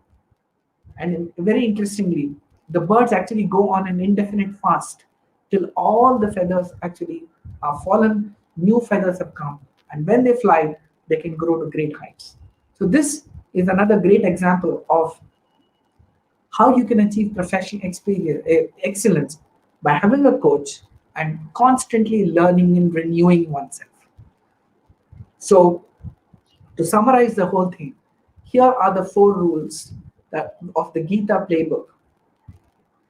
Speaker 2: And very interestingly, the birds actually go on an indefinite fast till all the feathers actually are fallen, new feathers have come. And when they fly, they can grow to great heights. So, this is another great example of how you can achieve professional excellence by having a coach and constantly learning and renewing oneself. So, to summarize the whole thing, here are the four rules of the Gita playbook.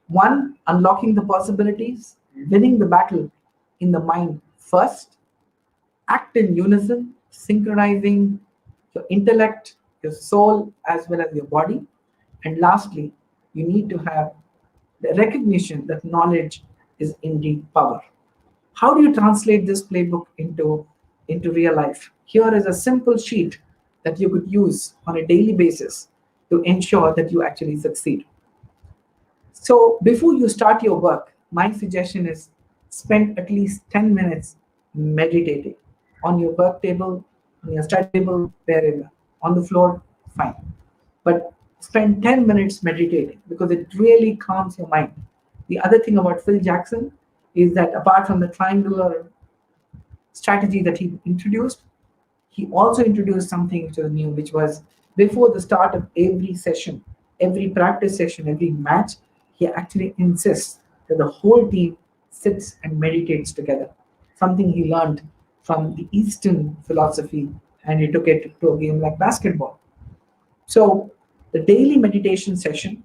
Speaker 2: One, unlocking the possibilities, winning the battle in the mind first, act in unison, synchronizing your intellect, your soul, as well as your body. And lastly, you need to have the recognition that knowledge is indeed power. How do you translate this playbook into real life? Here is a simple sheet that you could use on a daily basis to ensure that you actually succeed. So before you start your work, my suggestion is spend at least 10 minutes meditating on your work table, on your study table, wherever, on the floor, fine. But spend 10 minutes meditating because it really calms your mind. The other thing about Phil Jackson is that apart from the triangular strategy that he introduced, he also introduced something which was new, which was before the start of every session, every practice session, every match, he actually insists that the whole team sits and meditates together. Something he learned from the Eastern philosophy and he took it to a game like basketball. So the daily meditation session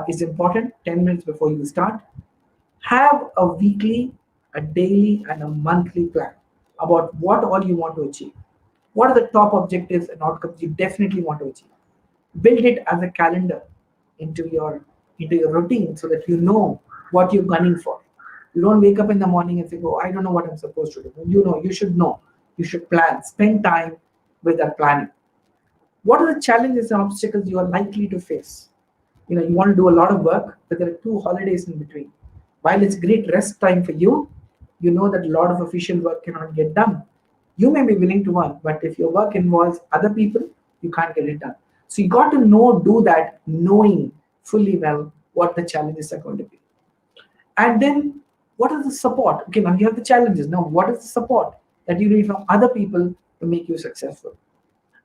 Speaker 2: is important 10 minutes before you start. Have a weekly, a daily, and a monthly plan about what all you want to achieve. What are the top objectives and outcomes you definitely want to achieve? Build it as a calendar into your routine so that you know what you're gunning for. You don't wake up in the morning and say, "Oh, I don't know what I'm supposed to do." You know, you should know. You should plan. Spend time with that planning. What are the challenges and obstacles you are likely to face? You want to do a lot of work, but there are 2 holidays in between. While it's great rest time for you, you know that a lot of official work cannot get done. You may be willing to work, but if your work involves other people, you can't get it done. So you got to do that, knowing fully well what the challenges are going to be. And then what is the support? Okay, now you have the challenges. Now, what is the support that you need from other people to make you successful?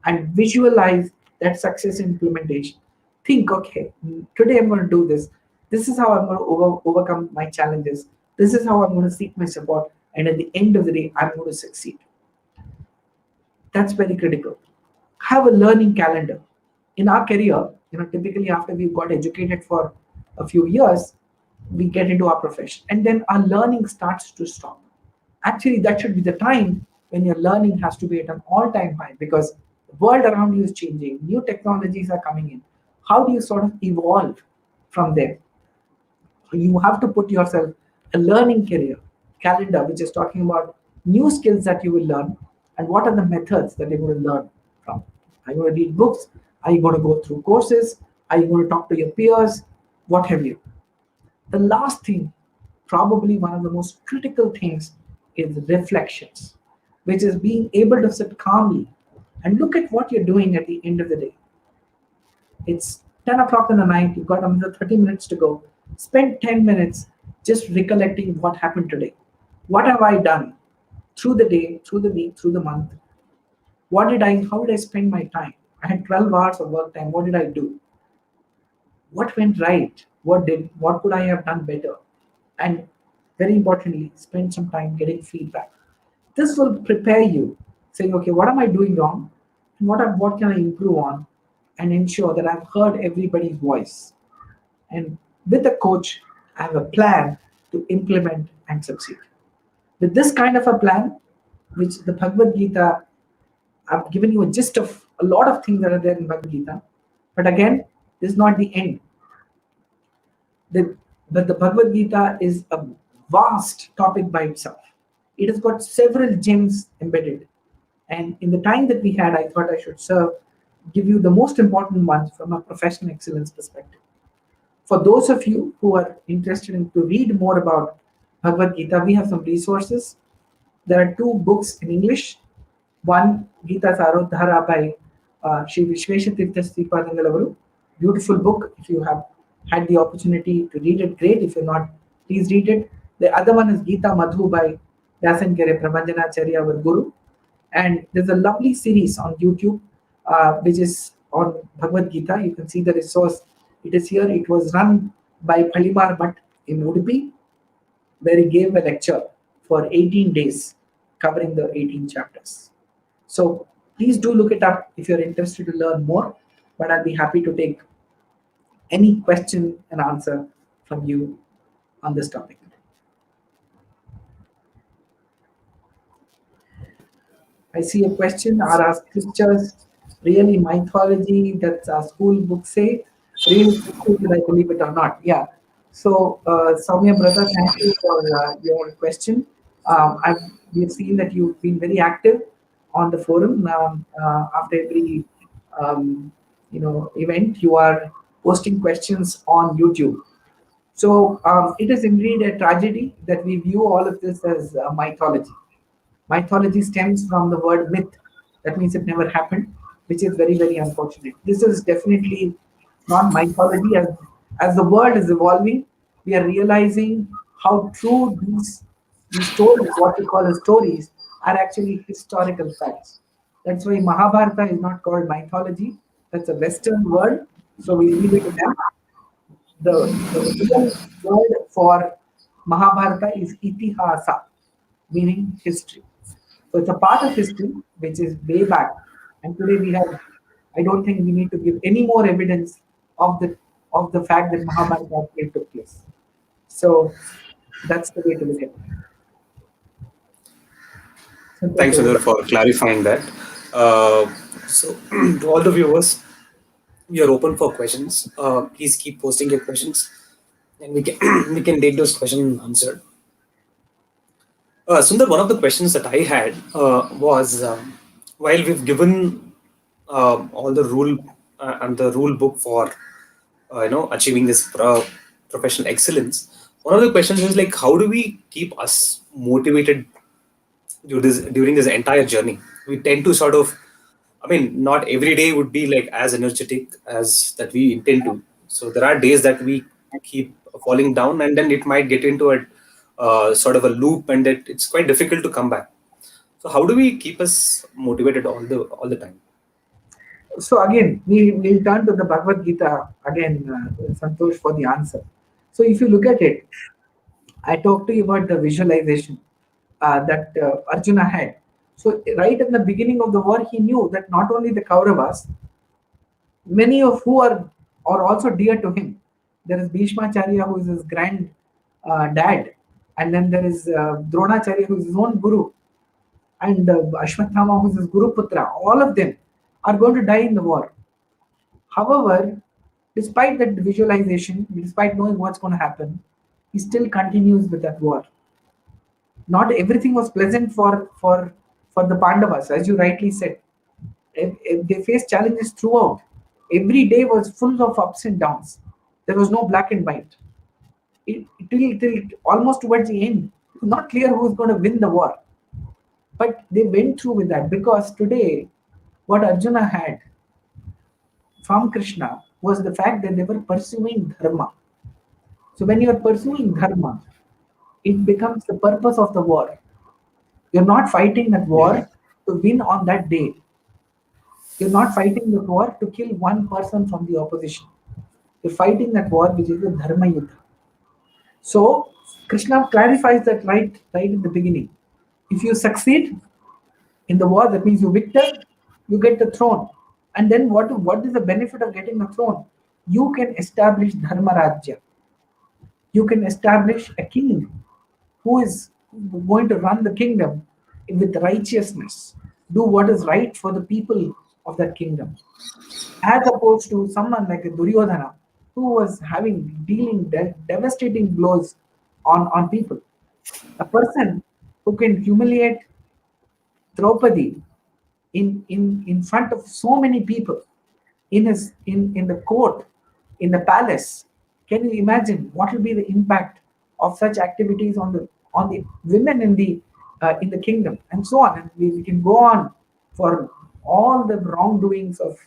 Speaker 2: And visualize that success implementation. Think, okay, today I'm going to do this. This is how I'm going to overcome my challenges. This is how I'm going to seek my support. And at the end of the day, I'm going to succeed. That's very critical. Have a learning calendar. In our career, typically after we've got educated for a few years, we get into our profession. And then our learning starts to stop. Actually, that should be the time when your learning has to be at an all-time high because the world around you is changing. New technologies are coming in. How do you sort of evolve from there? You have to put yourself a learning career calendar, which is talking about new skills that you will learn and what are the methods that you're going to learn from. Are you going to read books? Are you going to go through courses? Are you going to talk to your peers? What have you? The last thing, probably one of the most critical things, is reflections, which is being able to sit calmly and look at what you're doing at the end of the day. It's 10 o'clock in the night, you've got another 30 minutes to go. Spend 10 minutes just recollecting what happened today. What have I done through the day, through the week, through the month? How did I spend my time? I had 12 hours of work time. What did I do? What went right? What could I have done better? And very importantly, spend some time getting feedback. This will prepare you, saying, okay, what am I doing wrong? And what can I improve on? And ensure that I've heard everybody's voice. And with a coach, I have a plan to implement and succeed. With this kind of a plan, which the Bhagavad Gita, I've given you a gist of a lot of things that are there in Bhagavad Gita. But again, this is not the end. But the Bhagavad Gita is a vast topic by itself. It has got several gems embedded. And in the time that we had, I thought I should give you the most important ones from a professional excellence perspective. For those of you who are interested in to read more about Bhagavad Gita, we have some resources. There are two books in English. One, Gita Sarodhara by Sri Vishveshatirtha Sripadangalavaru. Beautiful book. If you have had the opportunity to read it, great. If you're not, please read it. The other one is Gita Madhu by Vyasangere Prabhanjanacharya, our Guru. And there's a lovely series on YouTube, which is on Bhagavad Gita. You can see the resource. It is here. It was run by Palimar Bhatt in Udupi, where he gave a lecture for 18 days covering the 18 chapters. So please do look it up if you're interested to learn more, but I'll be happy to take any question and answer from you on this topic. I see a question. Are our scriptures really mythology that our school books say? Really, did I believe it or not? Yeah. So, Soumya brother, thank you for your question. We've seen that you've been very active on the forum. After every event, you are posting questions on YouTube. So it is indeed a tragedy that we view all of this as mythology. Mythology stems from the word myth. That means it never happened, which is very, very unfortunate. This is definitely not mythology. As the world is evolving, we are realizing how true these stories, what we call as stories, are actually historical facts. That's why Mahabharata is not called mythology. That's a Western word. So we leave it to them. The real word for Mahabharata is itihasa, meaning history. So it's a part of history which is way back. And today I don't think we need to give any more evidence of the fact that Mahabharata actually took place. So that's the way to look at it.
Speaker 1: Thanks, Sunder, for clarifying that. So, to all the viewers, we are open for questions. Please keep posting your questions, and we can we can take those questions answered. Sundar, one of the questions that I had was while we've given all the rule and the rule book for achieving this professional excellence. One of the questions is like, how do we keep us motivated during this entire journey? We tend to sort of, I mean, not every day would be like as energetic as that we intend to. So there are days that we keep falling down, and then it might get into a sort of a loop, and that it's quite difficult to come back. So how do we keep us motivated all the time?
Speaker 2: So again, we'll turn to the Bhagavad Gita again, Santosh, for the answer. So if you look at it, I talked to you about the visualization that Arjuna had. So right in the beginning of the war, he knew that not only the Kauravas, many of who are also dear to him. There is Bhishmacharya, who is his grand dad, and then there is Dronacharya, who is his own guru, and Ashwatthama, who is his Guru Putra. All of them are going to die in the war. However, despite that visualization, despite knowing what's going to happen, he still continues with that war. Not everything was pleasant for the Pandavas, as you rightly said. They faced challenges throughout. Every day was full of ups and downs. There was no black and white. Till almost towards the end, it was not clear who was going to win the war. But they went through with that, because today, what Arjuna had from Krishna was the fact that they were pursuing dharma. So when you are pursuing dharma, it becomes the purpose of the war. You're not fighting that
Speaker 1: Hmm.
Speaker 2: war to win on that day. You're not fighting the war to kill one person from the opposition. You're fighting that war which is the dharma yuddha. So Krishna clarifies that right in the beginning. If you succeed in the war, that means you victor, you get the throne. And then what is the benefit of getting the throne? You can establish dharma rajya. You can establish a king who is going to run the kingdom with righteousness, do what is right for the people of that kingdom, as opposed to someone like a Duryodhana who was having dealing devastating blows on people. A person who can humiliate Draupadi in front of so many people in the court, in the palace. Can you imagine what will be the impact of such activities on the women in the kingdom and so on? And we can go on for all the wrongdoings of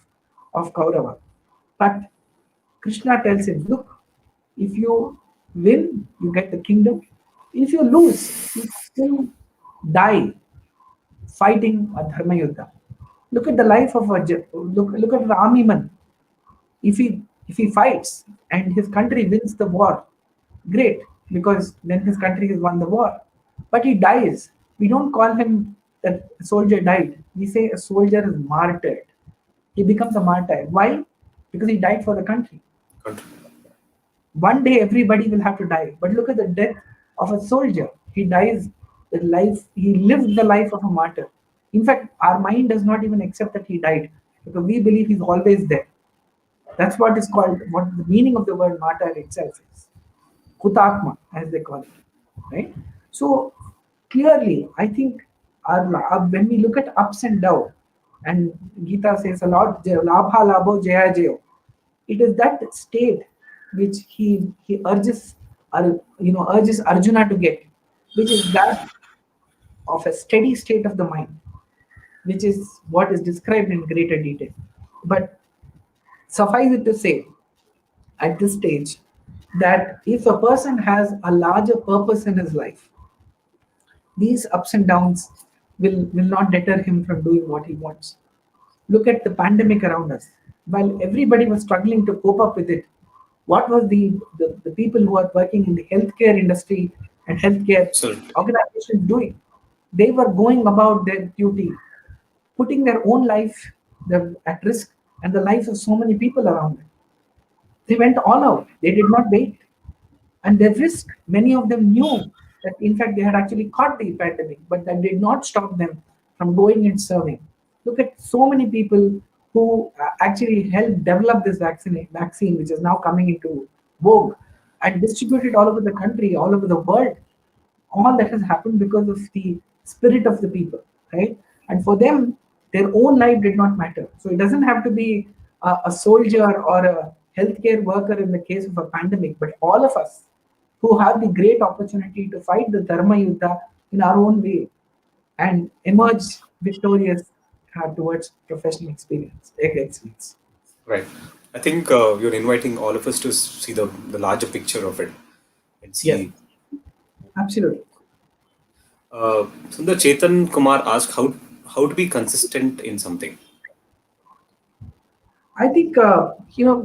Speaker 2: Kaurava. But Krishna tells him, look, if you win, you get the kingdom. If you lose, you still die fighting a dharma yuddha. Look at the life of look at the army man. If he fights and his country wins the war, great, because then his country has won the war. But he dies. We don't call him that a soldier died. We say a soldier is martyred. He becomes a martyr. Why? Because he died for the country.
Speaker 1: Good.
Speaker 2: One day everybody will have to die. But look at the death of a soldier. He dies the life, he lived the life of a martyr. In fact, our mind does not even accept that he died because we believe he's always there. That's what is called, what the meaning of the word martyr itself is. Hutatma, as they call it. Right? So clearly, I think when we look at ups and downs, and Gita says a lot, labha labho jaya jayo, it is that state which he urges urges Arjuna to get, which is that of a steady state of the mind, which is what is described in greater detail. But suffice it to say, at this stage, that if a person has a larger purpose in his life, these ups and downs will not deter him from doing what he wants. Look at the pandemic around us. While everybody was struggling to cope up with it, what was the people who are working in the healthcare industry and healthcare
Speaker 1: Absolutely.
Speaker 2: organizations doing? They were going about their duty, putting their own life at risk and the lives of so many people around them. They went all out. They did not wait. And the risk, many of them knew that in fact they had actually caught the pandemic, but that did not stop them from going and serving. Look at so many people who actually helped develop this vaccine, which is now coming into vogue and distributed all over the country, all over the world. All that has happened because of the spirit of the people, right? And for them, their own life did not matter. So it doesn't have to be a soldier or a healthcare worker in the case of a pandemic, but all of us who have the great opportunity to fight the dharma yuddha in our own way and emerge victorious towards professional excellence.
Speaker 1: Right. I think you're inviting all of us to see the larger picture of it and
Speaker 2: Yes,
Speaker 1: see.
Speaker 2: absolutely.
Speaker 1: Sundar Chetan Kumar asked how to be consistent in something.
Speaker 2: I think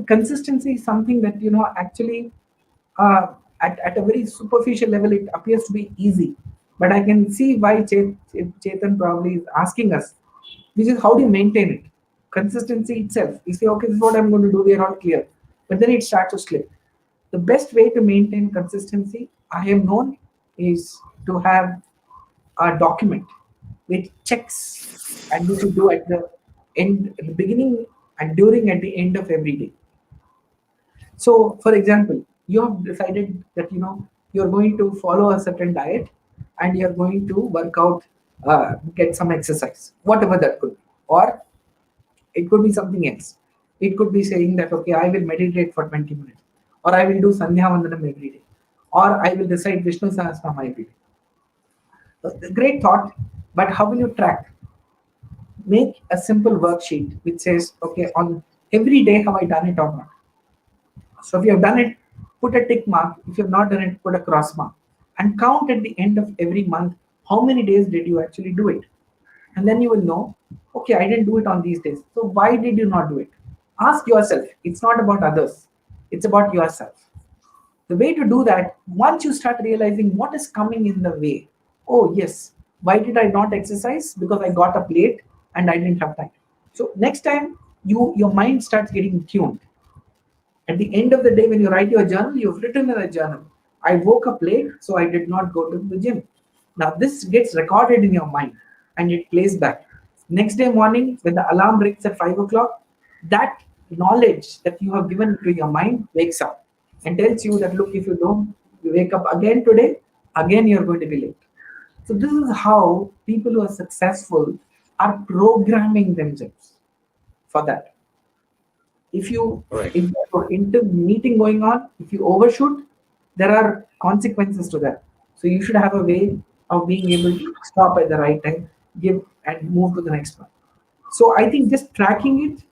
Speaker 2: consistency is something that actually at a very superficial level it appears to be easy, but I can see why Chetan probably is asking us, which is how do you maintain it? Consistency itself. You say, okay, this is what I'm going to do. We are all clear, but then it starts to slip. The best way to maintain consistency, I have known, is to have a document which checks and which you do at the beginning and during at the end of every day. So, for example, you have decided that you're going to follow a certain diet and you're going to work out, get some exercise, whatever that could be, or it could be something else. It could be saying that okay, I will meditate for 20 minutes, or I will do Sandhya Vandanam every day, or I will recite Vishnu Sahasranama every day. Great thought, but how will you track? Make a simple worksheet which says, okay, on every day have I done it or not? So if you have done it, put a tick mark. If you have not done it, put a cross mark. And count at the end of every month how many days did you actually do it. And then you will know, okay, I didn't do it on these days. So why did you not do it? Ask yourself. It's not about others, it's about yourself. The way to do that, once you start realizing what is coming in the way, oh, yes, why did I not exercise? Because I got up late and I didn't have time. So next time your mind starts getting tuned. At the end of the day, when you write your journal, you've written in a journal, I woke up late, so I did not go to the gym. Now, this gets recorded in your mind and it plays back. Next day morning, when the alarm rings at 5 o'clock, that knowledge that you have given to your mind wakes up and tells you that, look, if you don't wake up again today, again you're going to be late. So, this is how people who are successful are programming themselves for that. if you
Speaker 1: Right.
Speaker 2: if there's an meeting going on, if you overshoot, there are consequences to that. So you should have a way of being able to stop at the right time, give and move to the next one. So I think just tracking it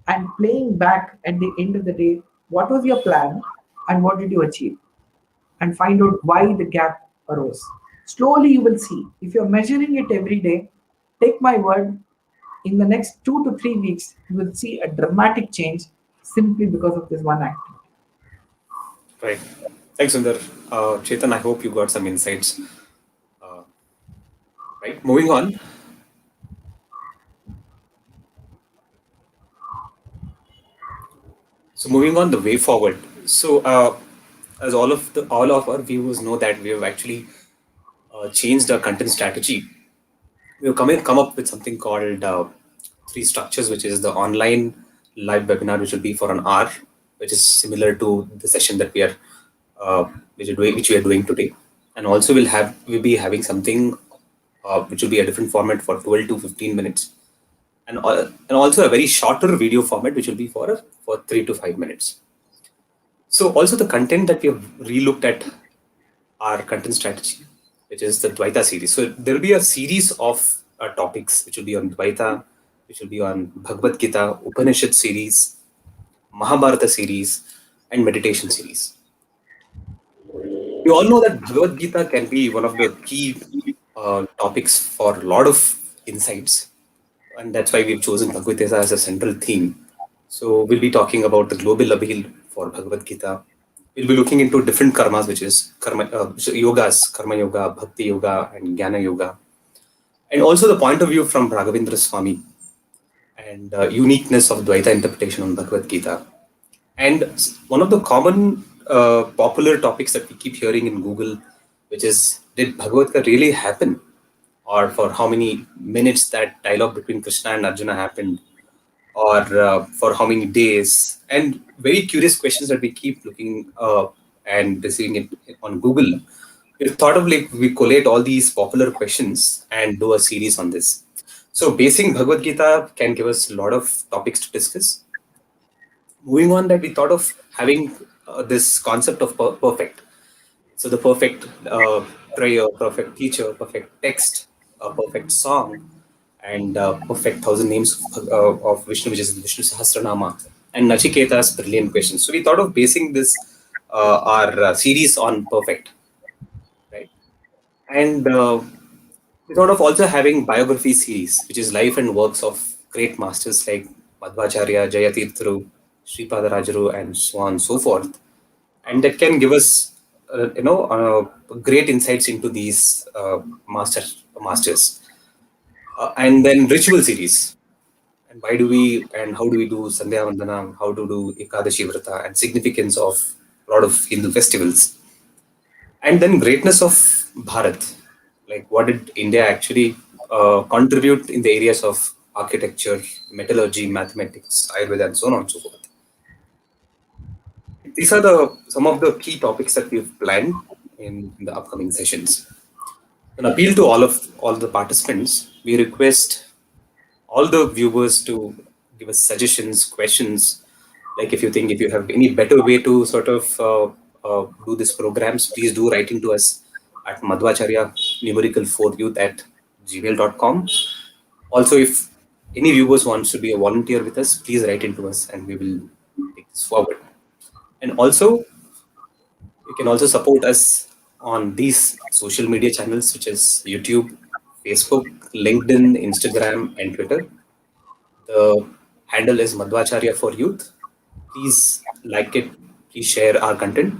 Speaker 2: and playing back at the end of the day, what was your plan and what did you achieve, and find out why the gap arose. Slowly you will see, if you're measuring it every day, take my word, in the next 2 to 3 weeks, you will see a dramatic change simply because of this one act.
Speaker 1: Right. Thanks, Sunder. Chetan, I hope you got some insights. Uh, right. Moving on. So moving on the way forward. So as all of our viewers know that we have actually changed our content strategy. We have come up with something called three structures, which is the online live webinar, which will be for an hour, which is similar to the session that uh, which we are doing today. And also we'll be having something which will be a different format for 12 to 15 minutes, and also a very shorter video format, which will be for 3 to 5 minutes. So also the content that we have relooked at our content strategy, which is the Dvaita series. So there will be a series of topics which will be on Dvaita, which will be on Bhagavad Gita, Upanishad series, Mahabharata series, and meditation series. We all know that Bhagavad Gita can be one of the key topics for a lot of insights, and that's why we've chosen Bhagavad Gita as a central theme. So we'll be talking about the global appeal for Bhagavad Gita. We'll be looking into different karmas, which is yogas, karma yoga, bhakti yoga, and jnana yoga, and also the point of view from Raghavendra Swami and uniqueness of Dvaita interpretation on Bhagavad Gita. And one of the common popular topics that we keep hearing in Google, which is, did Bhagavad Gita really happen? Or for how many minutes that dialogue between Krishna and Arjuna happened? Or for how many days? And very curious questions that we keep looking and receiving it on Google. We thought of like we collate all these popular questions and do a series on this. So basing Bhagavad Gita can give us a lot of topics to discuss. Moving on, that we thought of having this concept of perfect. So the perfect prayer, perfect teacher, perfect text, a perfect song, and perfect thousand names of Vishnu, which is Vishnu Sahasranama, and Nachiketa's brilliant questions. So we thought of basing this our series on perfect, right? And we thought of also having biography series, which is life and works of great masters like Madhvacharya, Jayatirtharu, Sripada Rajaru, and so on and so forth. And that can give us, great insights into these masters. And then ritual series. And why do we and how do we do Sandhya Vandana, how to do Ekadashi Vrata, and significance of a lot of Hindu festivals. And then greatness of Bharat, like what did India actually contribute in the areas of architecture, metallurgy, mathematics, Ayurveda, and so on and so forth. These are the some of the key topics that we've planned in the upcoming sessions. An appeal to all the participants, we request all the viewers to give us suggestions, questions. Like if you have any better way to sort of do these programs, please do write into us at Madhvacharya numerical 4 youth at gmail.com. Also, if any viewers wants to be a volunteer with us, please write into us and we will take this forward. And also, you can also support us on these social media channels, which is YouTube, Facebook, LinkedIn, Instagram, and Twitter. The handle is Madhvacharya for Youth. Please like it, please share our content.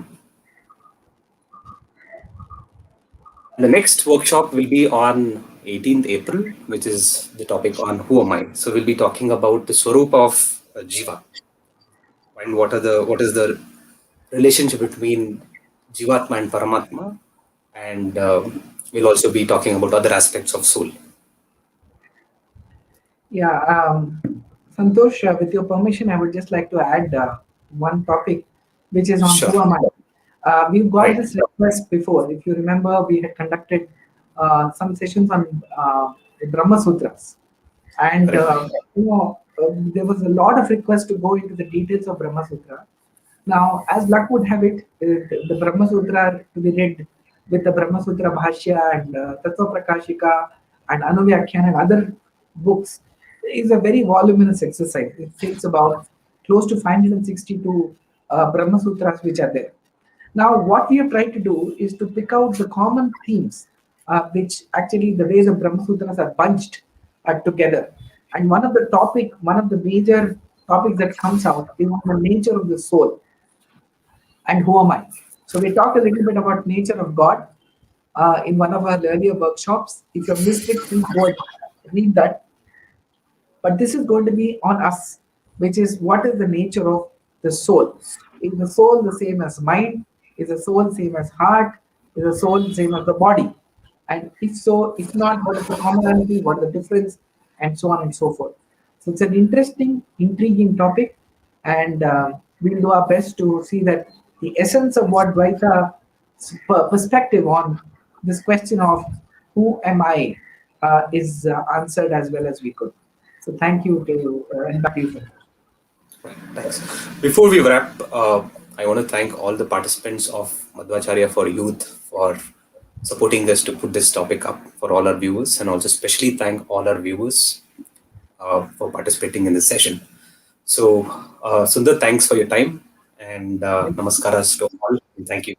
Speaker 1: The next workshop will be on 18th April, which is the topic on who am I. So we'll be talking about the Swarup of Jiva and what is the relationship between Jivatma and Paramatma, and we'll also be talking about other aspects of soul.
Speaker 2: Yeah, Santosh, with your permission, I would just like to add one topic, which is on
Speaker 1: Sure.
Speaker 2: who am I. We've got
Speaker 1: Right.
Speaker 2: this request before. If you remember, we had conducted some sessions on the Brahma Sutras, and
Speaker 1: Correct.
Speaker 2: there was a lot of requests to go into the details of Brahma Sutra. Now, as luck would have it, the Brahma Sutra to be read with the Brahma Sutra Bhashya and Tattva Prakashika and Anuvyakhyana and other books is a very voluminous exercise. It takes about close to 562 Brahma Sutras which are there. Now, what we have tried to do is to pick out the common themes, which actually the ways of Brahma Sutras are bunched together. And one of the major topics that comes out is on the nature of the soul and who am I. So we talked a little bit about nature of God in one of our earlier workshops. If you have missed it, please go and read that. But this is going to be on us, which is what is the nature of the soul. Is the soul the same as mind? Is the soul same as heart? Is the soul the same as the body? And if so, if not, what is the commonality? What is the difference? And so on and so forth. So it's an interesting, intriguing topic, and we'll do our best to see that the essence of what Dvaita perspective on this question of who am I is answered as well as we could. So thank you to and back to you, sir.
Speaker 1: Right. Thanks. Before we wrap, I want to thank all the participants of Madhvacharya for Youth for supporting us to put this topic up for all our viewers, and also especially thank all our viewers for participating in this session. So, Sunder, thanks for your time, and namaskaras to all. And thank you.